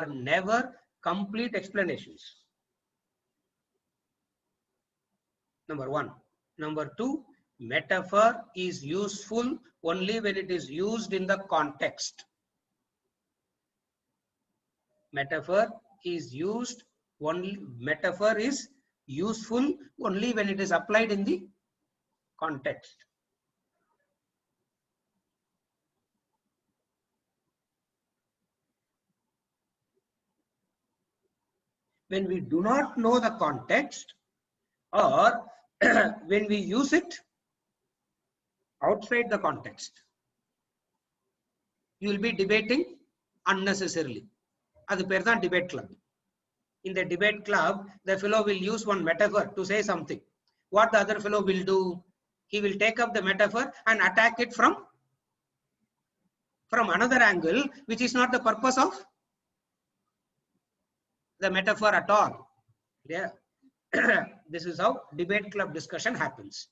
never complete explanations. Number one. Number two, metaphor is useful only when it is used in the context. Metaphor is useful only when it is applied in the context. When we do not know the context, or when we use it outside the context, you will be debating unnecessarily. That's the debate club. In the debate club, the fellow will use one metaphor to say something. What the other fellow will do? He will take up the metaphor and attack it from another angle, which is not the purpose of the metaphor at all. Yeah. This is how debate club discussion happens.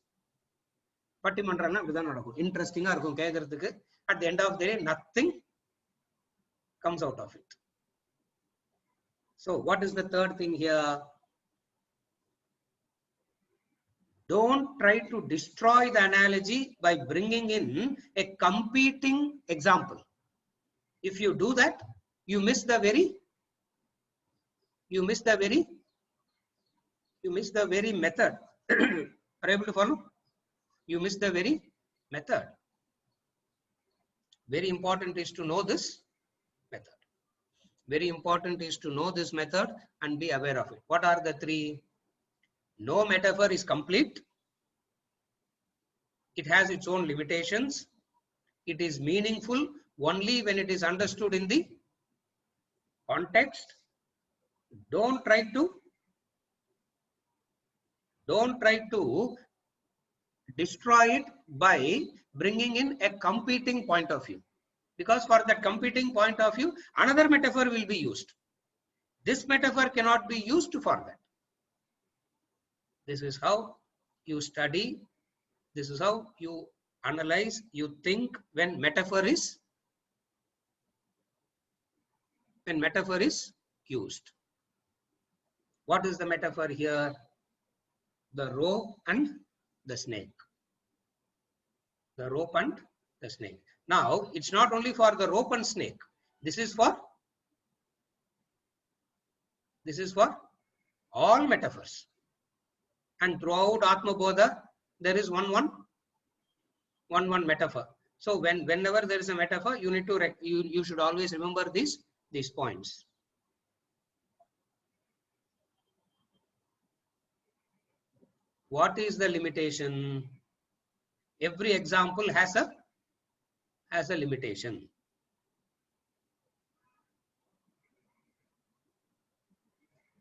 Interesting. At the end of the day, nothing comes out of it. So what is the third thing here? Don't try to destroy the analogy by bringing in a competing example. If you do that, you miss the very method. Are you able to follow? You miss the very method. Very important is to know this method. Very important is to know this method and be aware of it. What are the three? No metaphor is complete. It has its own limitations. It is meaningful only when it is understood in the context. Don't try to destroy it by bringing in a competing point of view. Because for that competing point of view, another metaphor will be used. This metaphor cannot be used for that. This is how you study. This is how you analyze, you think when metaphor is used. What is the metaphor here? The rope and the snake. The rope and the snake. Now, it's not only for the rope and snake. This is for all metaphors. And throughout Atma Bodha, there is one metaphor. So whenever there is a metaphor, you need to you should always remember these points. What is the limitation? Every example has a limitation.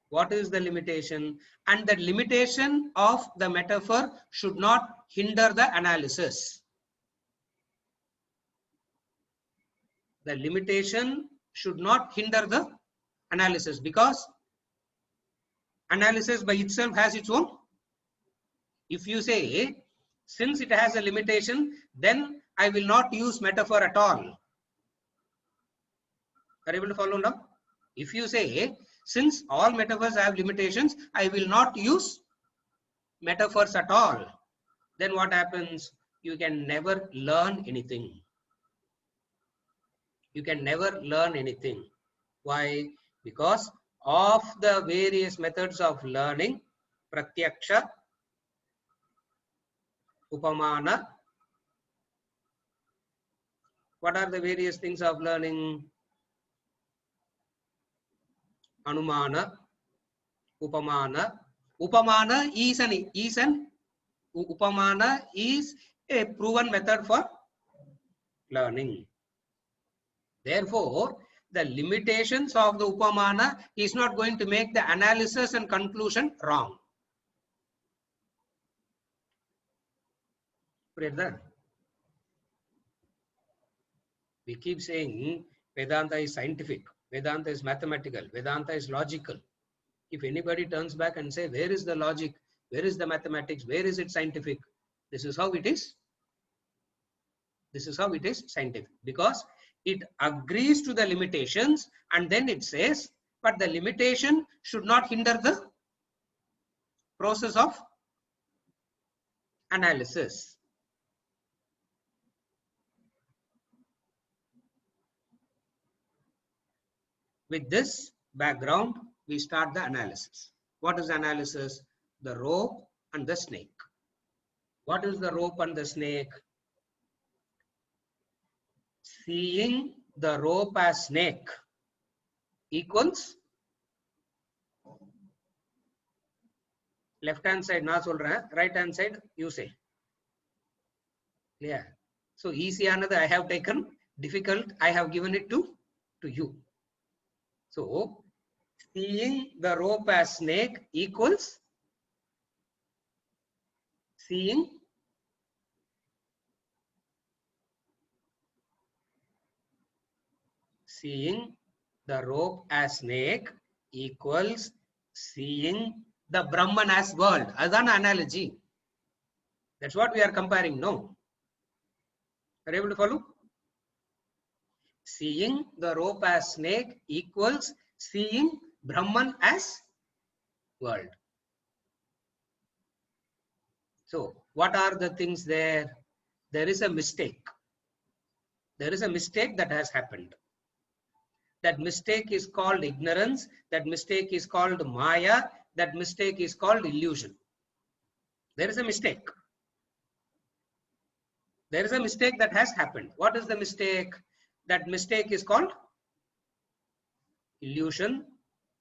What is the limitation? And the limitation of the metaphor should not hinder the analysis. The limitation should not hinder the analysis, because analysis by itself has its own. If you say, since it has a limitation, then I will not use metaphor at all. Are you able to follow now? If you say, since all metaphors have limitations, I will not use metaphors at all, then what happens? You can never learn anything. You can never learn anything. Why? Because of the various methods of learning, pratyaksha, upamana. What are the various things of learning? Anumana, upamana. Upamana is upamana is a proven method for learning. Therefore, the limitations of the upamana is not going to make the analysis and conclusion wrong. We keep saying Vedanta is scientific, Vedanta is mathematical, Vedanta is logical. If anybody turns back and say, where is the logic, where is the mathematics, where is it scientific? This is how it is. This is how it is scientific, because it agrees to the limitations and then it says, but the limitation should not hinder the process of analysis. With this background, we start the analysis. What is analysis? The rope and the snake. What is the rope and the snake? Seeing the rope as snake equals, left hand side na solren, right hand side you say. Yeah. So easy another I have taken, difficult I have given it to you. So seeing the rope as snake equals seeing the rope as snake equals seeing the Brahman as world. As an analogy. That's what we are comparing, no? Are you able to follow? Seeing the rope as snake equals seeing Brahman as world. So, what are the things there? There is a mistake. There is a mistake that has happened. That mistake is called ignorance. That mistake is called Maya. That mistake is called illusion. There is a mistake. There is a mistake that has happened. What is the mistake? That mistake is called illusion,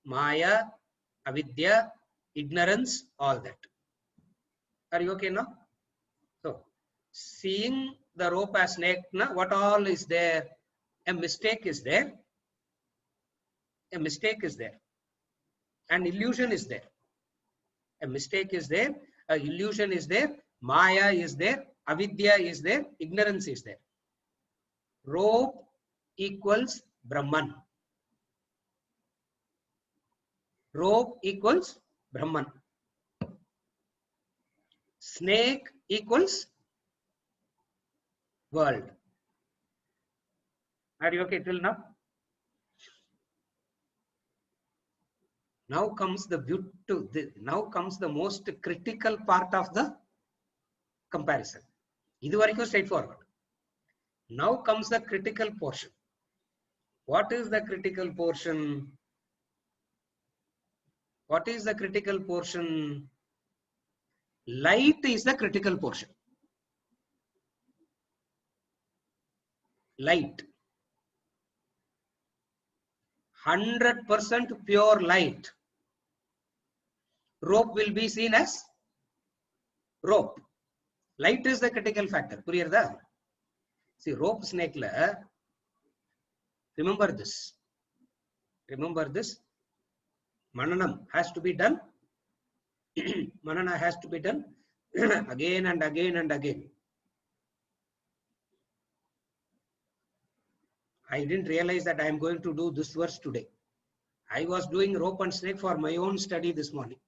Maya, avidya, ignorance, all that. Are you okay now? So, seeing the rope as snake, what all is there? A mistake is there. A mistake is there. An illusion is there. A mistake is there. An illusion is there. Maya is there. Avidya is there. Ignorance is there. Rope equals Brahman. Rope equals Brahman. Snake equals world. Are you okay till now? Now comes now comes the most critical part of the comparison. Idu varaikum straightforward. Now comes the critical portion. What is the critical portion? What is the critical portion? Light is the critical portion. Light. 100% pure light. Rope will be seen as rope. Light is the critical factor. See, rope snake la, remember this. Remember this. Mananam has to be done. Manana has to be done again and again and again. I didn't realize that I am going to do this verse today. I was doing rope and snake for my own study this morning.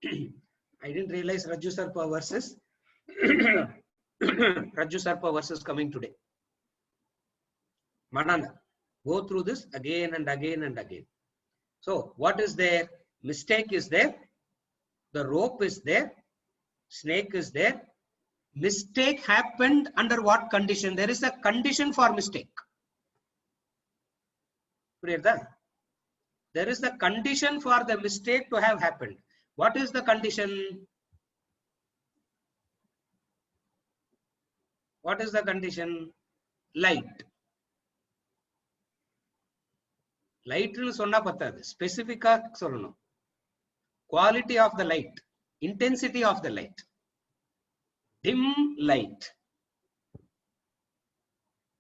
I didn't realize Rajju Sarpa verses. Rajju Sarpa verses coming today. Manana. Go through this again and again and again. So what is there? Mistake is there. The rope is there. Snake is there. Mistake happened under what condition? There is a condition for mistake. There is a condition for the mistake to have happened. What is the condition? What is the condition? Light. Light nu sonna pattadu. Specific solano. Quality of the light. Intensity of the light. Dim light.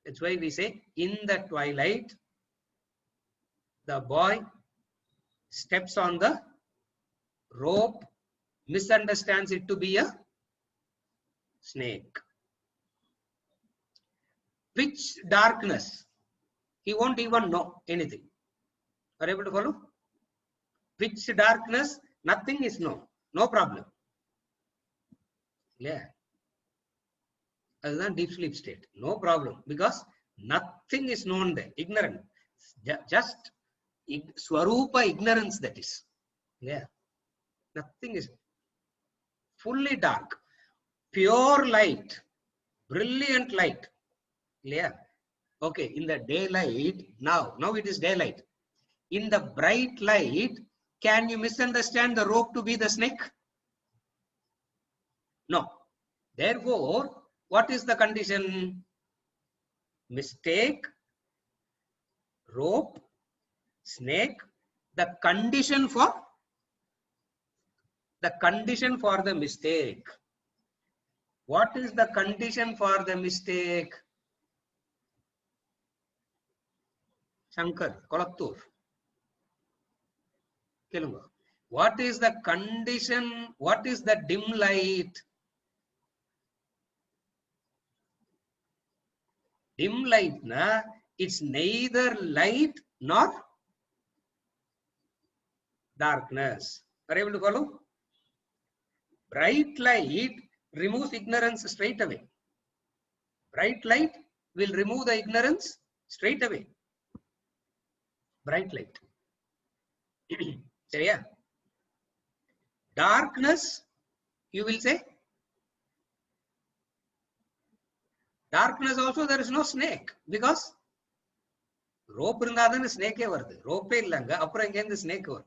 That's why we say in the twilight, the boy steps on the rope, misunderstands it to be a snake. Pitch darkness. He won't even know anything. Are you able to follow? Pitch darkness, nothing is known. No problem. Yeah. Other than deep sleep state. No problem. Because nothing is known there. Ignorant. Just Swarupa ignorance, that is. Yeah. Nothing is fully dark. Pure light. Brilliant light. Yeah. Okay. In the daylight, now it is daylight. In the bright light, can you misunderstand the rope to be the snake? No. Therefore, what is the condition? Mistake, rope, snake. The condition for the mistake. What is the condition for the mistake? Shankar, Kolattur. What is the condition? What is the dim light? Dim light, it's neither light nor darkness. Are you able to follow? Bright light removes ignorance straight away. Bright light will remove the ignorance straight away. Bright light. Yeah. Darkness, you will say. Darkness also, there is no snake because rope irundadana snake varudhu. Rope illanga, appuram inga the snake varudhu.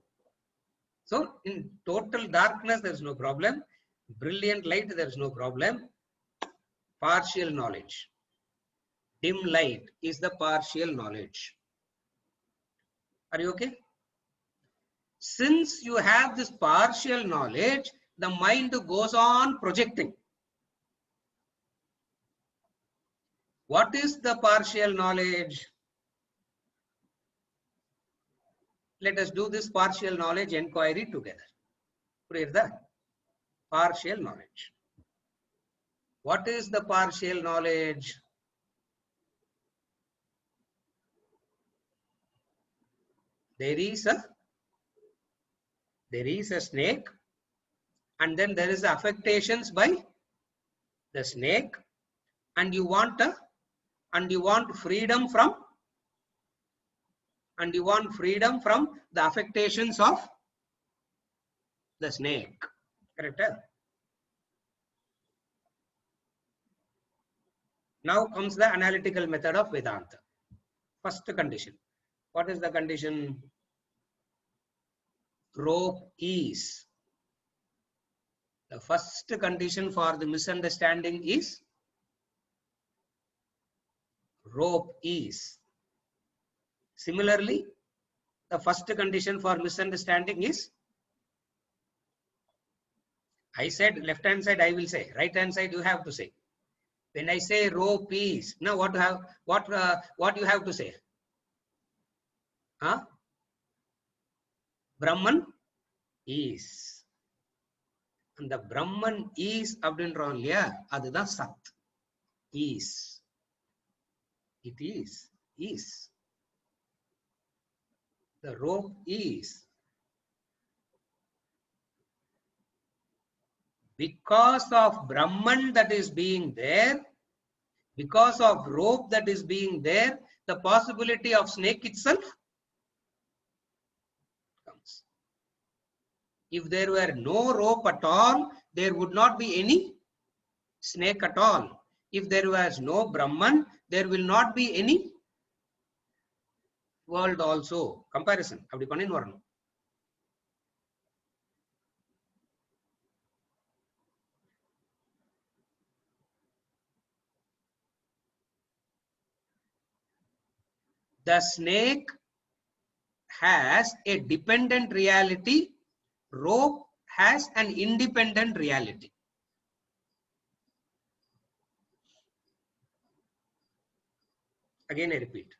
So in total darkness, there is no problem. Brilliant light, there is no problem. Partial knowledge. Dim light is the partial knowledge. Are you okay? Since you have this partial knowledge, the mind goes on projecting. What is the partial knowledge? Let us do this partial knowledge inquiry together. Put the partial knowledge. What is the partial knowledge? There is a snake, and then there is affectations by the snake, and you want freedom from the affectations of the snake. Correct? Now comes the analytical method of Vedanta. First condition. What is the condition? Rope is. The first condition for the misunderstanding is rope is. Similarly, the first condition for misunderstanding is, I said left hand side, I will say. Right hand side, you have to say. When I say rope is, now what you have to say? Huh? Brahman is. And the Brahman is அப்படின்றோம் இல்லையா, அதுதான் சத். Is. It is. Is. The rope is. Because of Brahman that is being there, because of rope that is being there, the possibility of snake itself comes. If there were no rope at all, there would not be any snake at all. If there was no Brahman, there will not be any world also. Comparison. அப்படி பண்ணின்னு வரணும். The snake has a dependent reality. Rope has an independent reality. Again, I repeat.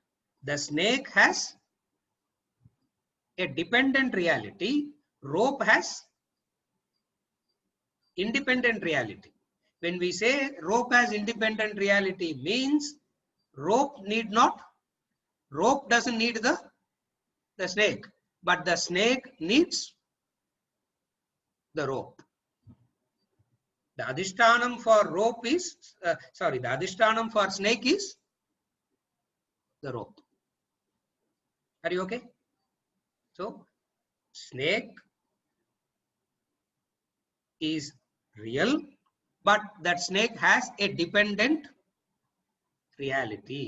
The snake has a dependent reality. Rope has independent reality. When we say rope has independent reality, means rope doesn't need the snake, but the snake needs the rope. The adhishtanam for rope is, the adhishtanam for snake is the rope. Are you okay? So, snake is real, but that snake has a dependent reality.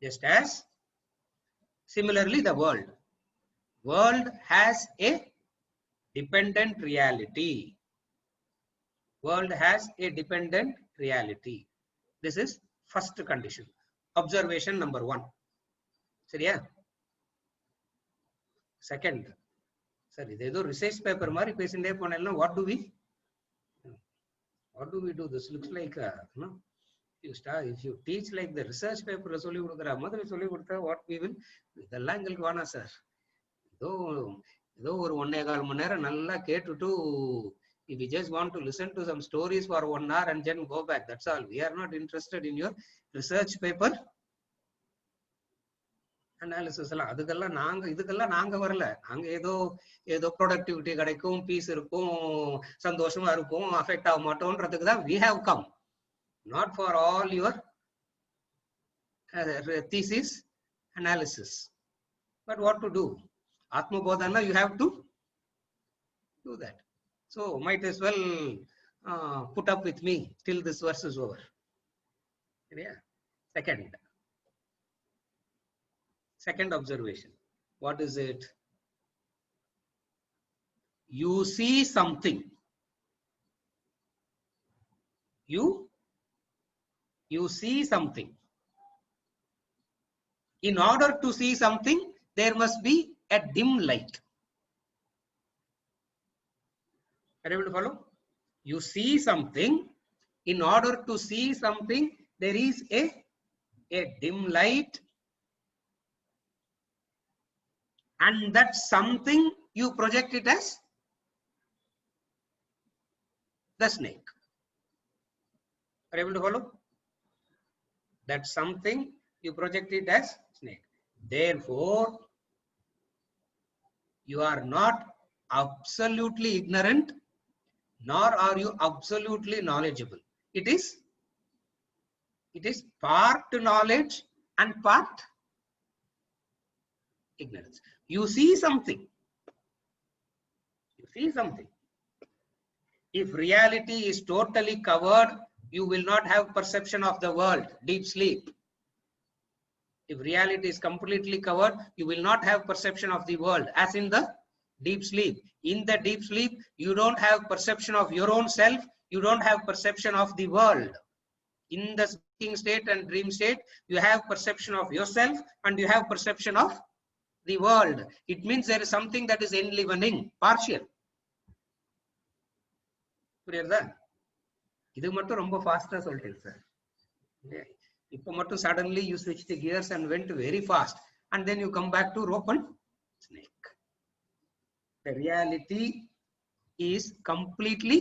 Just as similarly the world has a dependent reality. World has a dependent reality. This is first condition. Observation number 1. சரியா? Second. Sir, இது ஏதோ research paper மாதிரி பேசிண்டே போனேன்னா what do we do? This looks like if you teach like the research paper சொல்லி கொடுக்குற மாதிரி சொல்லி கொடுத்தா what we will, இதெல்லாம் எங்களுக்கு வேணாம் சார். ஏதோ ஒரு 1.25 மணி நேரம் நல்லா கேட்டுட்டு, if you just want to listen to some stories for 1 hour and then go back, that's all. We are not interested in your research paper analysis. இதுக்கெல்லாம் நாங்க வரல. நாங்க ஏதோ ப்ரொடக்டிவிட்டி கிடைக்கும், பீஸ் இருக்கும், சந்தோஷமா இருக்கும், அஃபெக்ட் ஆக மாட்டோம்ன்றதுக்கு தான் we have come, not for all your thesis analysis. But what to do? Atma Bodhana, you have to do that. So might as well put up with me till this verse is over. Yeah. Second observation. What is it? You see something. You see something. In order to see something, there must be a dim light. Are you able to follow? You see something. In order to see something, there is a dim light. And that something you project it as the snake. Are you able to follow? That something you project it as snake. Therefore, you are not absolutely ignorant, nor are you absolutely knowledgeable. It is part knowledge and part ignorance. You see something. You see something. If reality is totally covered you will not have perception of the world, deep sleep. If reality is completely covered, you will not have perception of the world, as in the deep sleep. In the deep sleep, you don't have perception of your own self, you don't have perception of the world. In the waking state and dream state, you have perception of yourself and you have perception of the world. It means there is something that is enlivening, partial. புரியுதா? இது மட்டும் ரொம்ப ஃபாஸ்டா சொல்லிட்டேன் sir. இப்போ மட்டும் suddenly you switched the gears and went very fast, and then you come back to rope and snake. The reality is completely,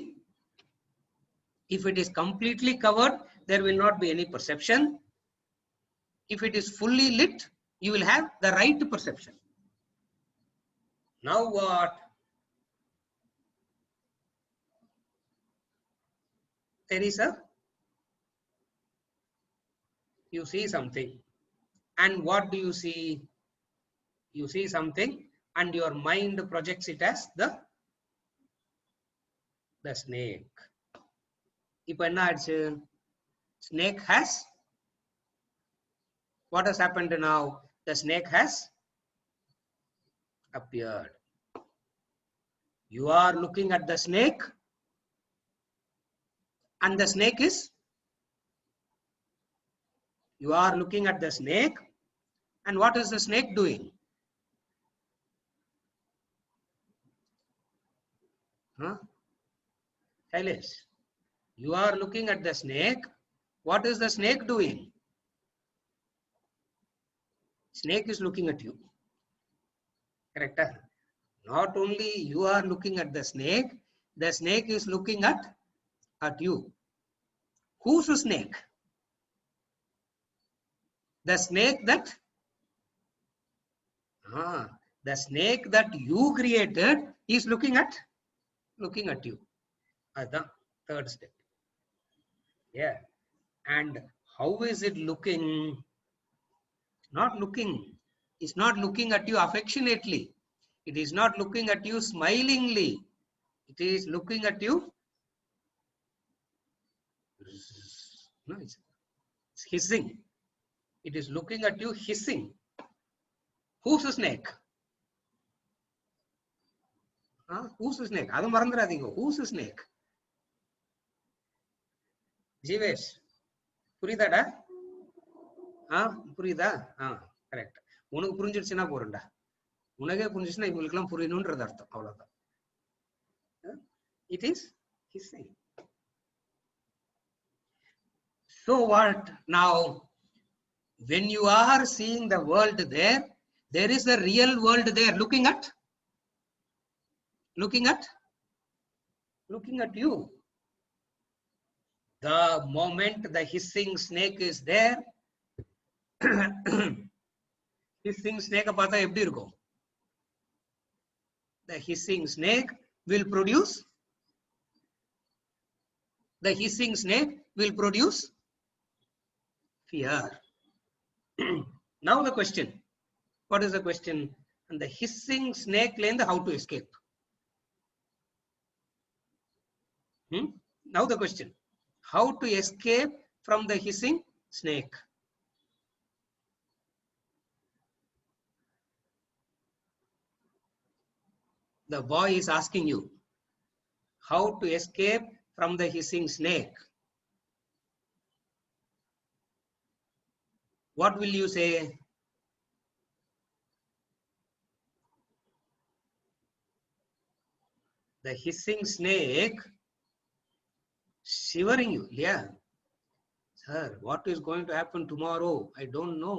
if it is completely covered, there will not be any perception. If it is fully lit, you will have the right perception. Now what? There is you see something, and what do you see? You see something and your mind projects it as the snake. இப்போ என்ன ஆயிடுச்சு? Snake has, what has happened now? The snake has appeared. You are looking at the snake, and the snake is, you are looking at the snake, and what is the snake doing? Shailesh, you are looking at the snake. What is the snake doing? Snake is looking at you. Correct? Not only you are looking at the snake is looking at you. Who's the snake? The snake that the snake that you created is looking at you. That's the third step. Yeah. And how is it looking? Not looking. It's not looking at you affectionately. It is not looking at you smilingly. It is looking at you. No, it's hissing. It is looking at you hissing. Who's the snake? Who's the snake? Adu marandradingo. Who's the snake? Jivesh, புரியுதாடா? புரியுதா? Correct. உனக்கு புரிஞ்சிடுச்சுன்னா போறேன்டா. உனக்கே புரிஞ்சிச்சுன்னா இவங்களுக்கெல்லாம் புரியணும்ன்றது அர்த்தம். அவ்வளவுதான். It is hissing. So what now? When you are seeing the world there is a real world there looking at you. The moment the hissing snake is there, hissing snake பார்த்தா எப்படி இருக்கும்? The hissing snake will produce fear. Now the question, what is the question? And the hissing snake lend how to escape? Now the question, how to escape from the hissing snake? The boy is asking you how to escape from the hissing snake. What will you say? The hissing snake shivering you. Yeah. Sir, what is going to happen tomorrow? I don't know.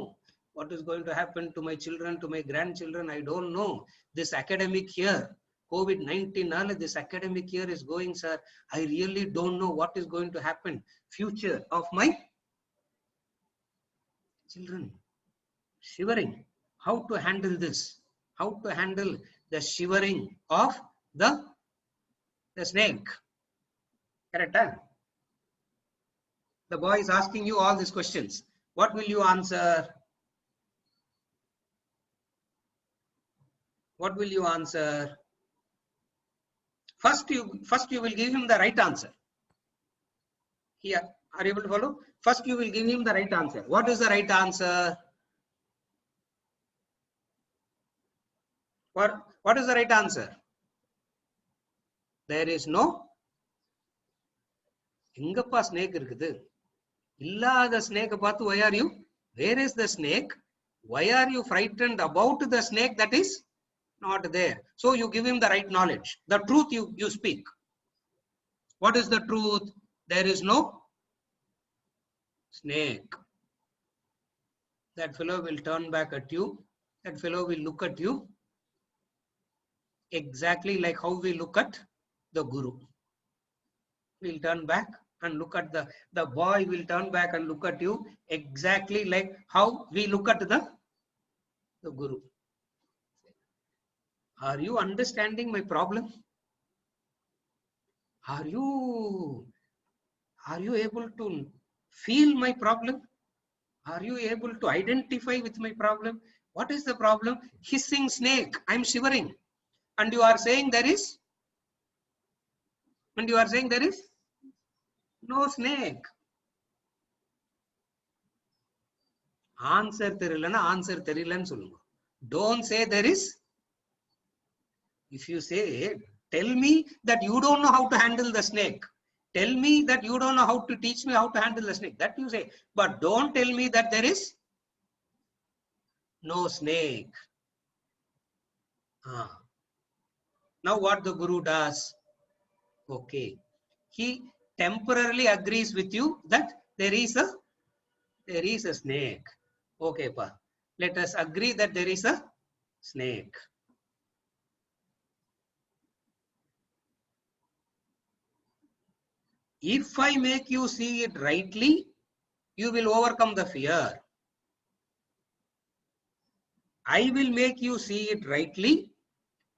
What is going to happen to my children, to my grandchildren? I don't know. This academic year, COVID-19, this academic year is going, sir. I really don't know what is going to happen. Future of my children. Shivering. How to handle this? How to handle the shivering of the snake? Correct? The boy is asking you all these questions. What will you answer? What will you answer? First you will give him the right answer. Here, Are you able to follow? First, you will give him the right answer. What is the right answer? What is the right answer? There is no எங்கப்பா snake இருக்குது இல்லாத snake பார்த்து why are you? Where is the snake? Why are you frightened about the snake that is not there? So you give him the right knowledge. The truth you speak. What is the truth? There is no snake. That fellow will turn back at you. That fellow will look at you exactly like how we look at the guru. We'll turn back and look at the boy will turn back and look at you exactly like how we look at the guru. Are you understanding my problem? Are you able to feel my problem? Are you able to identify with my problem? What is the problem? Hissing snake. I'm shivering. And you are saying there is no snake. Answer தெரியலனா answer தெரியலன்னு சொல்லுங்க. Don't say there is. If you say, tell me that you don't know how to handle the snake. Tell me that you don't know how to teach me how to handle the snake. That you say. But don't tell me that there is no snake. Now what the guru does? Okay. He temporarily agrees with you that there is a snake. Okay, pa. Let us agree that there is a snake. If I make you see it rightly, you will overcome the fear. I will make you see it rightly.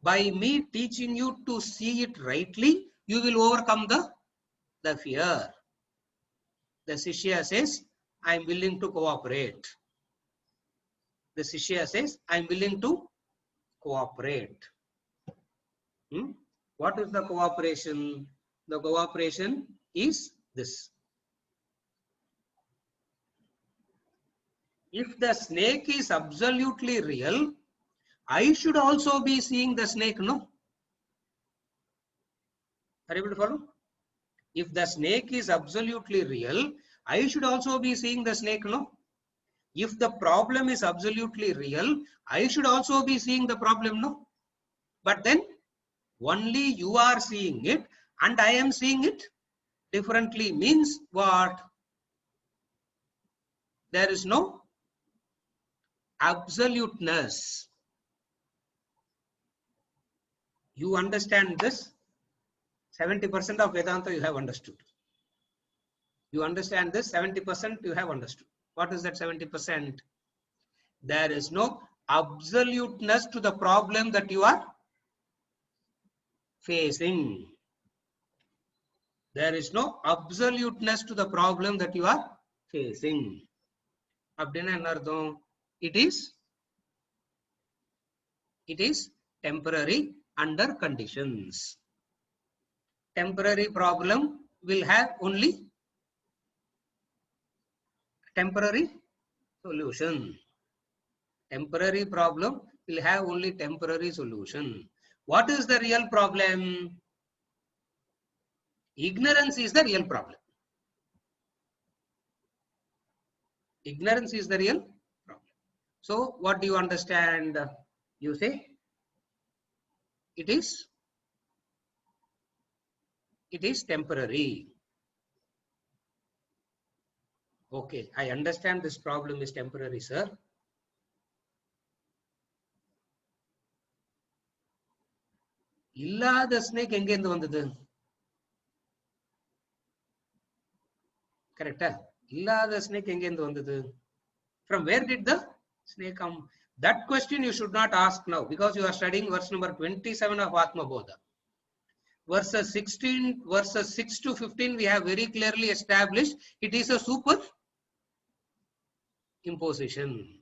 By me teaching you to see it rightly, you will overcome the fear. The Shishya says, I am willing to cooperate. The Shishya says, I am willing to cooperate. What is the cooperation? The cooperation is this. If the snake is absolutely real, I should also be seeing the snake, no? Are you able to follow? If the snake is absolutely real, I should also be seeing the snake, no? If the problem is absolutely real, I should also be seeing the problem, no? But then only you are seeing it and I am seeing it differently means what? There is no absoluteness. You understand this? 70% of Vedanta you have understood. You understand this? 70% you have understood. What is that 70%? There is no absoluteness to the problem that you are facing. There is no absoluteness to the problem that you are facing. Abdina enna artham? It is temporary under conditions. Temporary problem will have only temporary solution. Temporary problem will have only temporary solution. What is the real problem? Ignorance is the real problem. Ignorance is the real problem. So what do you understand? You say it is temporary. Okay, I understand this problem is temporary, sir. இல்லாத snake எங்க இருந்து வந்தது? கரெக்ட்டா? இல்லாத snake எங்க இருந்து வந்தது? From where did the snake come? That question you should not ask now because you are studying verse number 27 of Atma Bodha. Verses 6 to 15 we have very clearly established it is a super imposition.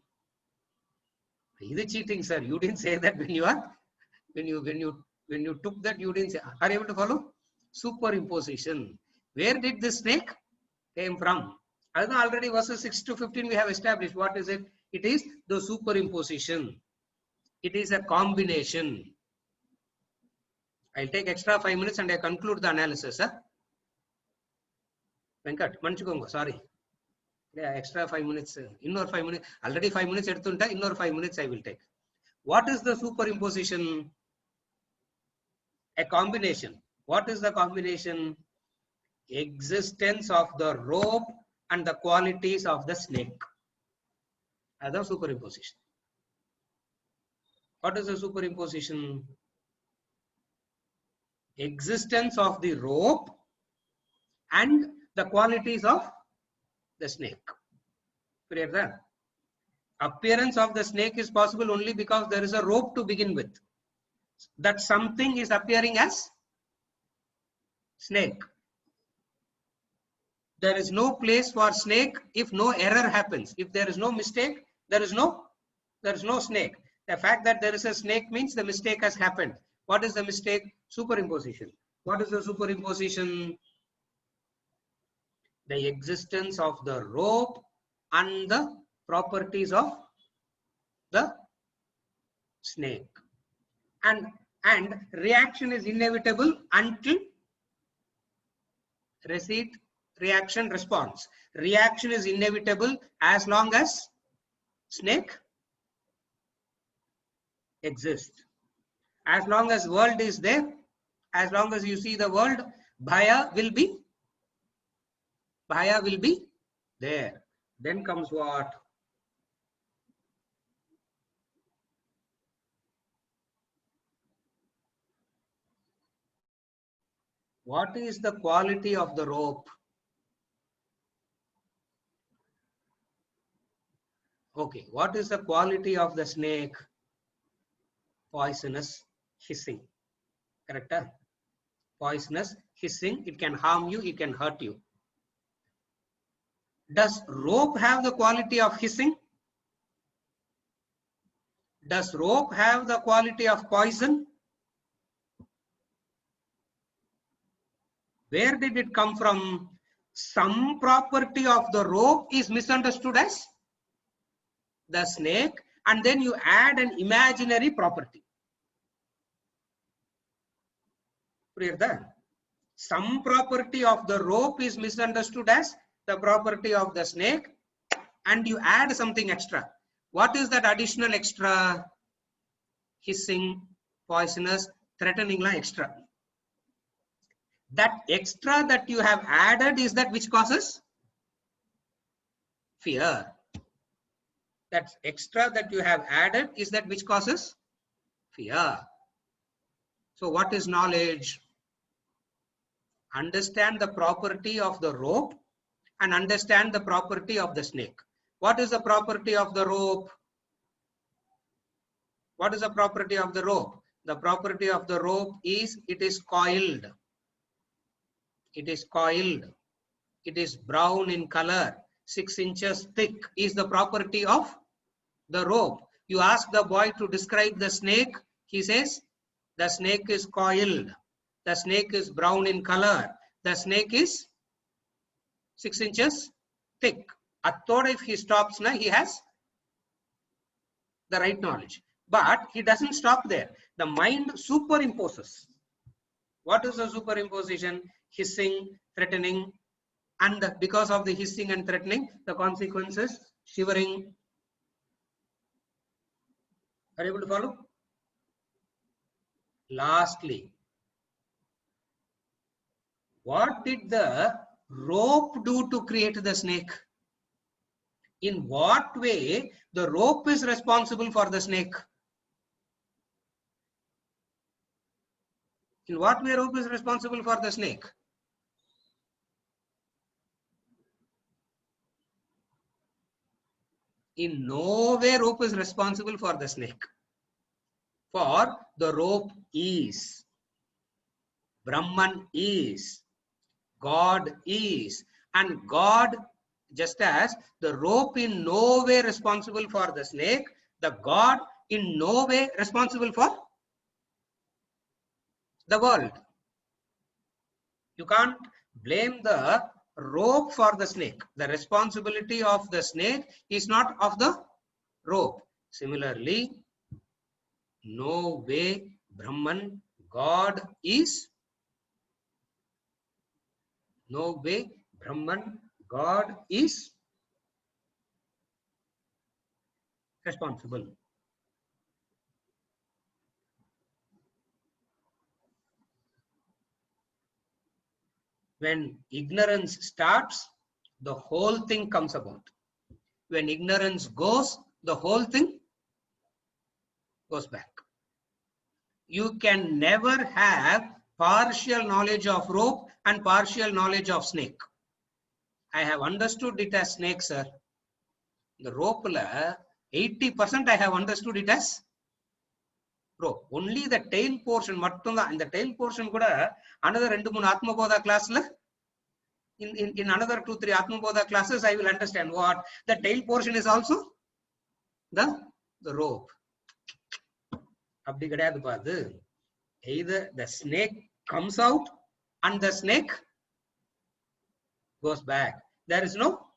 This is cheating, sir. You didn't say that when you took that, you didn't say. Are you able to follow? Superimposition. Where did this snake came from. Already verses 6 to 15 we have established. What is it? It is the superimposition. It is a combination. I'll take extra 5 minutes and I conclude the analysis. Venkat, manchukonga, sorry. Yeah, extra 5 minutes. Innor 5 minutes. Already 5 minutes edthunta, innor 5 minutes I will take. What is the superimposition? A combination. What is the combination? Existence of the rope and the qualities of the snake. As a superimposition. What is the superimposition? Existence of the rope and the qualities of the snake. Clear that? Appearance of the snake is possible only because there is a rope to begin with. That something is appearing as snake. There is no place for snake if no error happens. If there is no mistake, there is no snake. The fact that there is a snake means the mistake has happened. What is the mistake? Superimposition. What is the superimposition? The existence of the rope and the properties of the snake. And reaction is inevitable until receipt, reaction, response. Reaction is inevitable as long as snake exists. As long as world is there, as long as you see the world, bhaya will be there. Then comes what? What is the quality of the rope? Okay, what is the quality of the snake? Poisonous, hissing. Correct? Poisonous, hissing. It can harm you, it can hurt you. Does rope have the quality of hissing? Does rope have the quality of poison? Where did it come from? Some property of the rope is misunderstood as the snake, and then you add an imaginary property. Clear that? Some property of the rope is misunderstood as the property of the snake, and you add something extra. What is that additional extra? Hissing, poisonous, threatening extra. That extra that you have added is that which causes fear. That extra that you have added is that which causes fear. So what is knowledge? Understand the property of the rope and understand the property of the snake. What is the property of the rope? What is the property of the rope? The property of the rope is it is coiled. It is coiled. It is brown in color. 6 inches thick is the property of the rope. You ask the boy to describe the snake. He says, the snake is coiled. The snake is brown in color. The snake is 6 inches thick. Athoda, if he stops now, he has the right knowledge. But he doesn't stop there. The mind superimposes. What is the superimposition? Hissing, threatening, and because of the hissing and threatening, the consequences, shivering. Are you able to follow? Lastly, what did the rope do to create the snake? In what way the rope is responsible for the snake? In what way rope is responsible for the snake? In no way rope is responsible for the snake. For the rope is, Brahman is, God is, and God, just as the rope in no way responsible for the snake, the God in no way responsible for the world. You can't blame the rope for the snake. The responsibility of the snake is not of the rope. Similarly, no way Brahman, God is, no way Brahman, God is responsible. When ignorance starts, the whole thing comes about. When ignorance goes, the whole thing goes back. You can never have partial knowledge of rope and partial knowledge of snake. I have understood it as snake, sir. The rope, 80% I have understood it as rope. Only the tail portion, in the tail portion, another 2-3 Atmabodha class, in another 2-3 Atmabodha classes, I will understand what the tail portion is also the rope. Either the snake comes out and the snake goes back. There is no,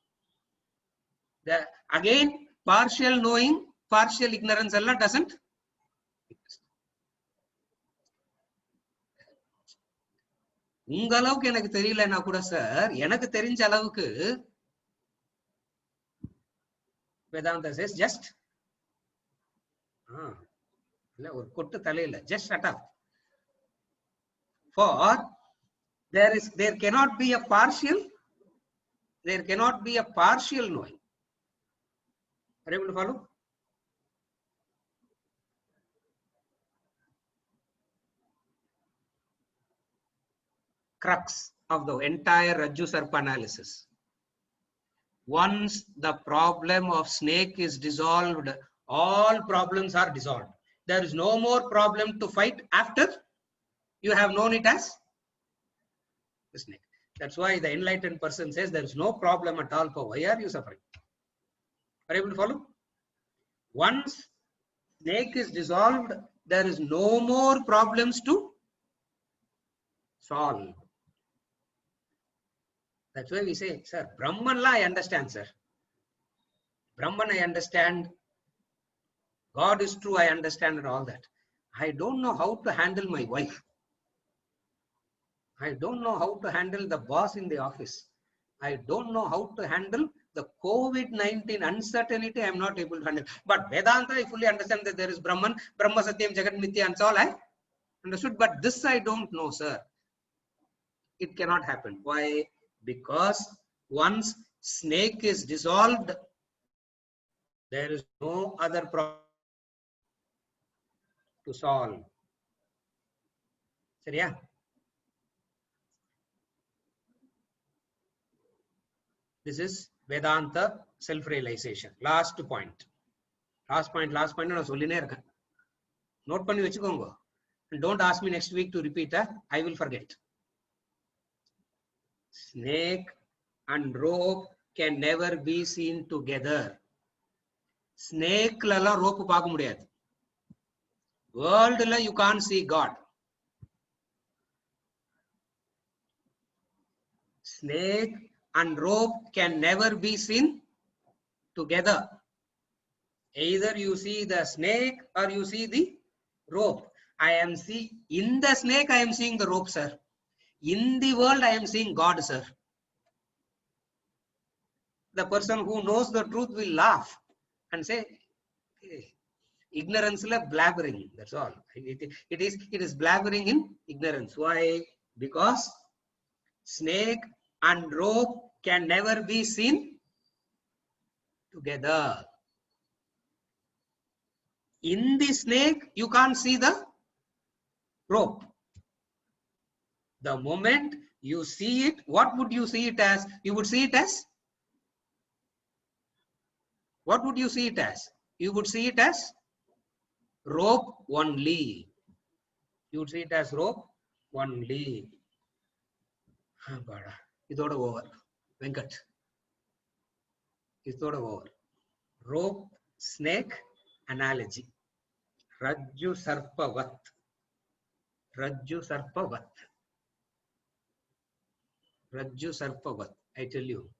again, partial knowing, partial ignorance doesn't exist. உங்க அளவுக்கு எனக்கு தெரியலன்னா கூட sir, எனக்கு தெரிஞ்ச அளவுக்கு Vedanta says just ஒரு கொட்டு தலையில just shut up. For there cannot be a partial knowing. Are you able to follow? Crux of the entire Rajju Sarpa analysis. Once the problem of snake is dissolved, all problems are dissolved. There is no more problem to fight after you have known it as the snake. That's why the enlightened person says there is no problem at all. For why are you suffering? Are you able to follow? Once snake is dissolved, there is no more problems to solve. That's why we say, sir, Brahman la I understand, sir. Brahman I understand. God is true, I understand, and all that. I don't know how to handle my wife. I don't know how to handle the boss in the office. I don't know how to handle the COVID-19 uncertainty. I am not able to handle. But Vedanta, I fully understand that there is Brahman, Brahma Satyam, Jagat Mithya, and so all I understood. But this I don't know, sir. It cannot happen. Why? Because once snake is dissolved, there is no other problem to solve. Seriya? This is Vedanta self-realization. Last point. Last point. நான் சொல்லினே இருக்கேன். Note பண்ணி வெச்சுக்கோங்க. And don't ask me next week to repeat. I will forget. Snake and rope can never be seen together. Snake lala rope paaka mudiyadhu. World la you can't see God. Snake and rope can never be seen together. Either you see the snake or you see the rope. In the snake I am seeing the rope, sir. In the world I am seeing God, sir. The person who knows the truth will laugh and say, hey, ignorance la blabbering. That's all. It is blabbering in ignorance. Why? Because snake and rope can never be seen together. In the snake, you can't see the rope. The moment you see it, what would you see it as? You would see it as? What would you see it as? You would see it as rope only. You would see it as rope only. Idoda over. Venkat. Idoda over. Rope, snake, analogy. Rajju Sarpavat. Rajju Sarpavat. Rajju Sarpavat. I tell you.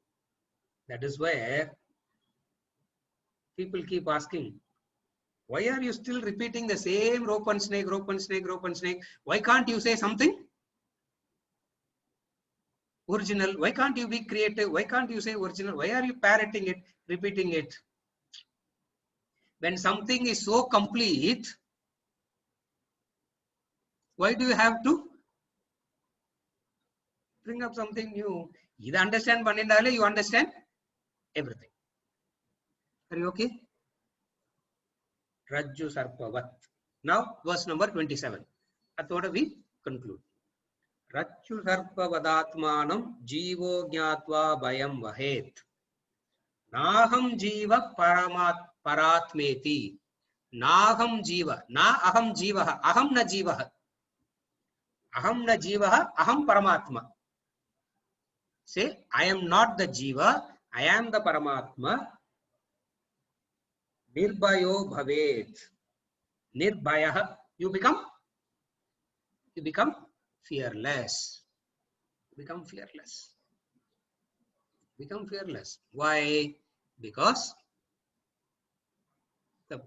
That is why people keep asking, why are you still repeating the same rope and snake, rope and snake, rope and snake? Why can't you say something original? Why can't you be creative? Why can't you say original? Why are you parroting it, repeating it? When something is so complete, why do you have to bring up something new? Either understand Panindale, you understand everything. Are you okay? Rajju Sarpavat. Now, verse number 27. That's we conclude. Rajju Sarpavadatmanam Jivo Jnatva Bayam Vahet. Naham Jiva Paratmeti. Naham Jiva. Na Aham Jiva. Aham na Jiva. Aham na Jiva. Aham Paramatma. Say, I am not the Jiva. I am the Paramatma. Nirbhayo Bhavet. Nirbhaya. You become fearless. Become fearless. Become fearless. Why? Because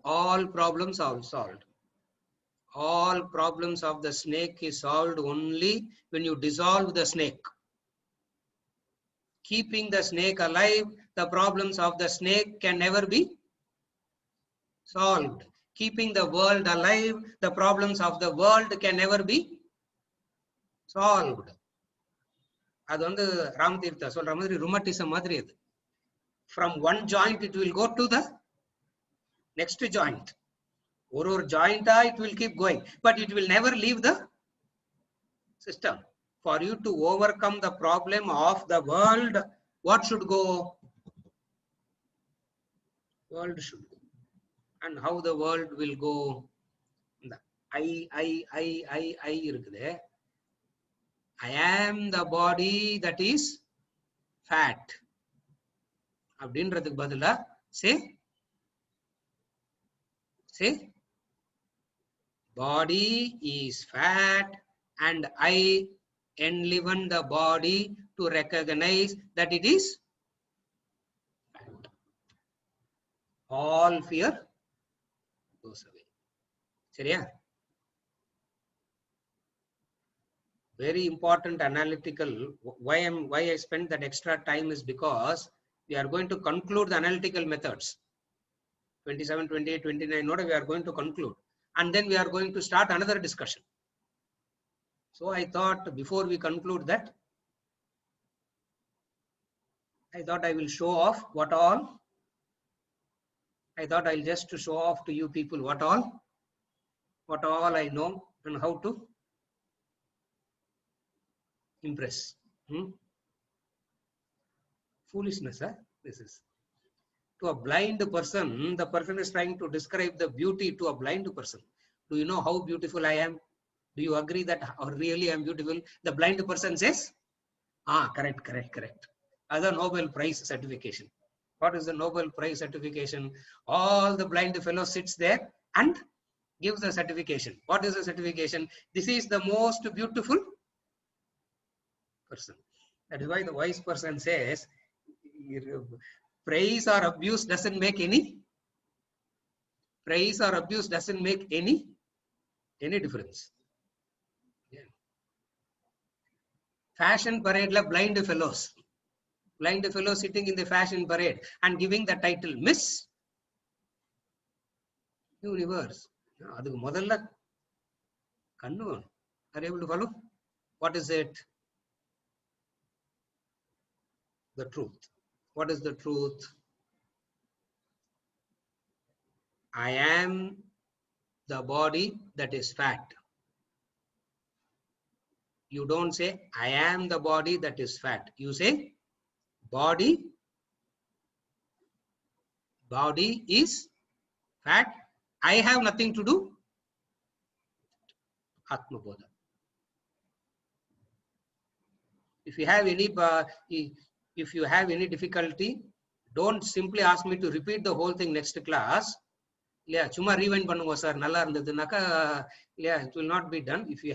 all problems are solved. All problems of the snake is solved only when you dissolve the snake. Keeping the snake alive, the problems of the snake can never be solved. Keeping the world alive, the problems of the world can never be solved. அது வந்து ராமதீர்த்தா சொல்ற மாதிரி ருமட்டிசம் மாதிரி அது. From one joint it will go to the next joint. ஒரு joint it will keep going, but it will never leave the system. For you to overcome the problem of the world, what should go? World should go. And how the world will go? I இருக்குதே. I am the body that is fat. அப்படின்றதுக்கு பதிலா say body is fat and I enliven the body to recognize that it is fat. All fear goes away. சரியா? Very important analytical. Why I spent that extra time is because we are going to conclude the analytical methods. 27, 28, 29, we are going to conclude. And then we are going to start another discussion. So I thought before we conclude that, I thought I will show off what all. I thought I'll just show off to you people what all I know and how to impress. Foolishness, huh? This is. To a blind person, the person is trying to describe the beauty to a blind person. Do you know how beautiful I am? Do you agree that really I am beautiful? The blind person says, correct. Other Nobel Prize certification. What is the Nobel Prize certification? All the blind fellow sits there and gives the certification. What is the certification? This is the most beautiful person. That is why the wise person says, praise or abuse doesn't make any difference. Yeah. Fashion parade la blind fellows sitting in the fashion parade and giving the title Miss Universe. Adukku modalla kannu. Are you able to follow? What is it? The truth. What is the truth? I am the body that is fat. You don't say, I am the body that is fat. You say, body is fat. I have nothing to do. Atma Bodha. If you have any difficulty, don't simply ask me to repeat the whole thing next class. Yeah, chuma rewind பண்ணுங்க sir. நல்லா இருந்ததுனாக்கா, yeah, it will not be done. If you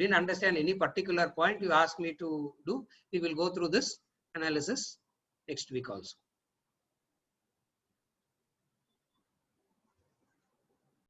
didn't understand any particular point, you ask me to do. We will go through this analysis next week also.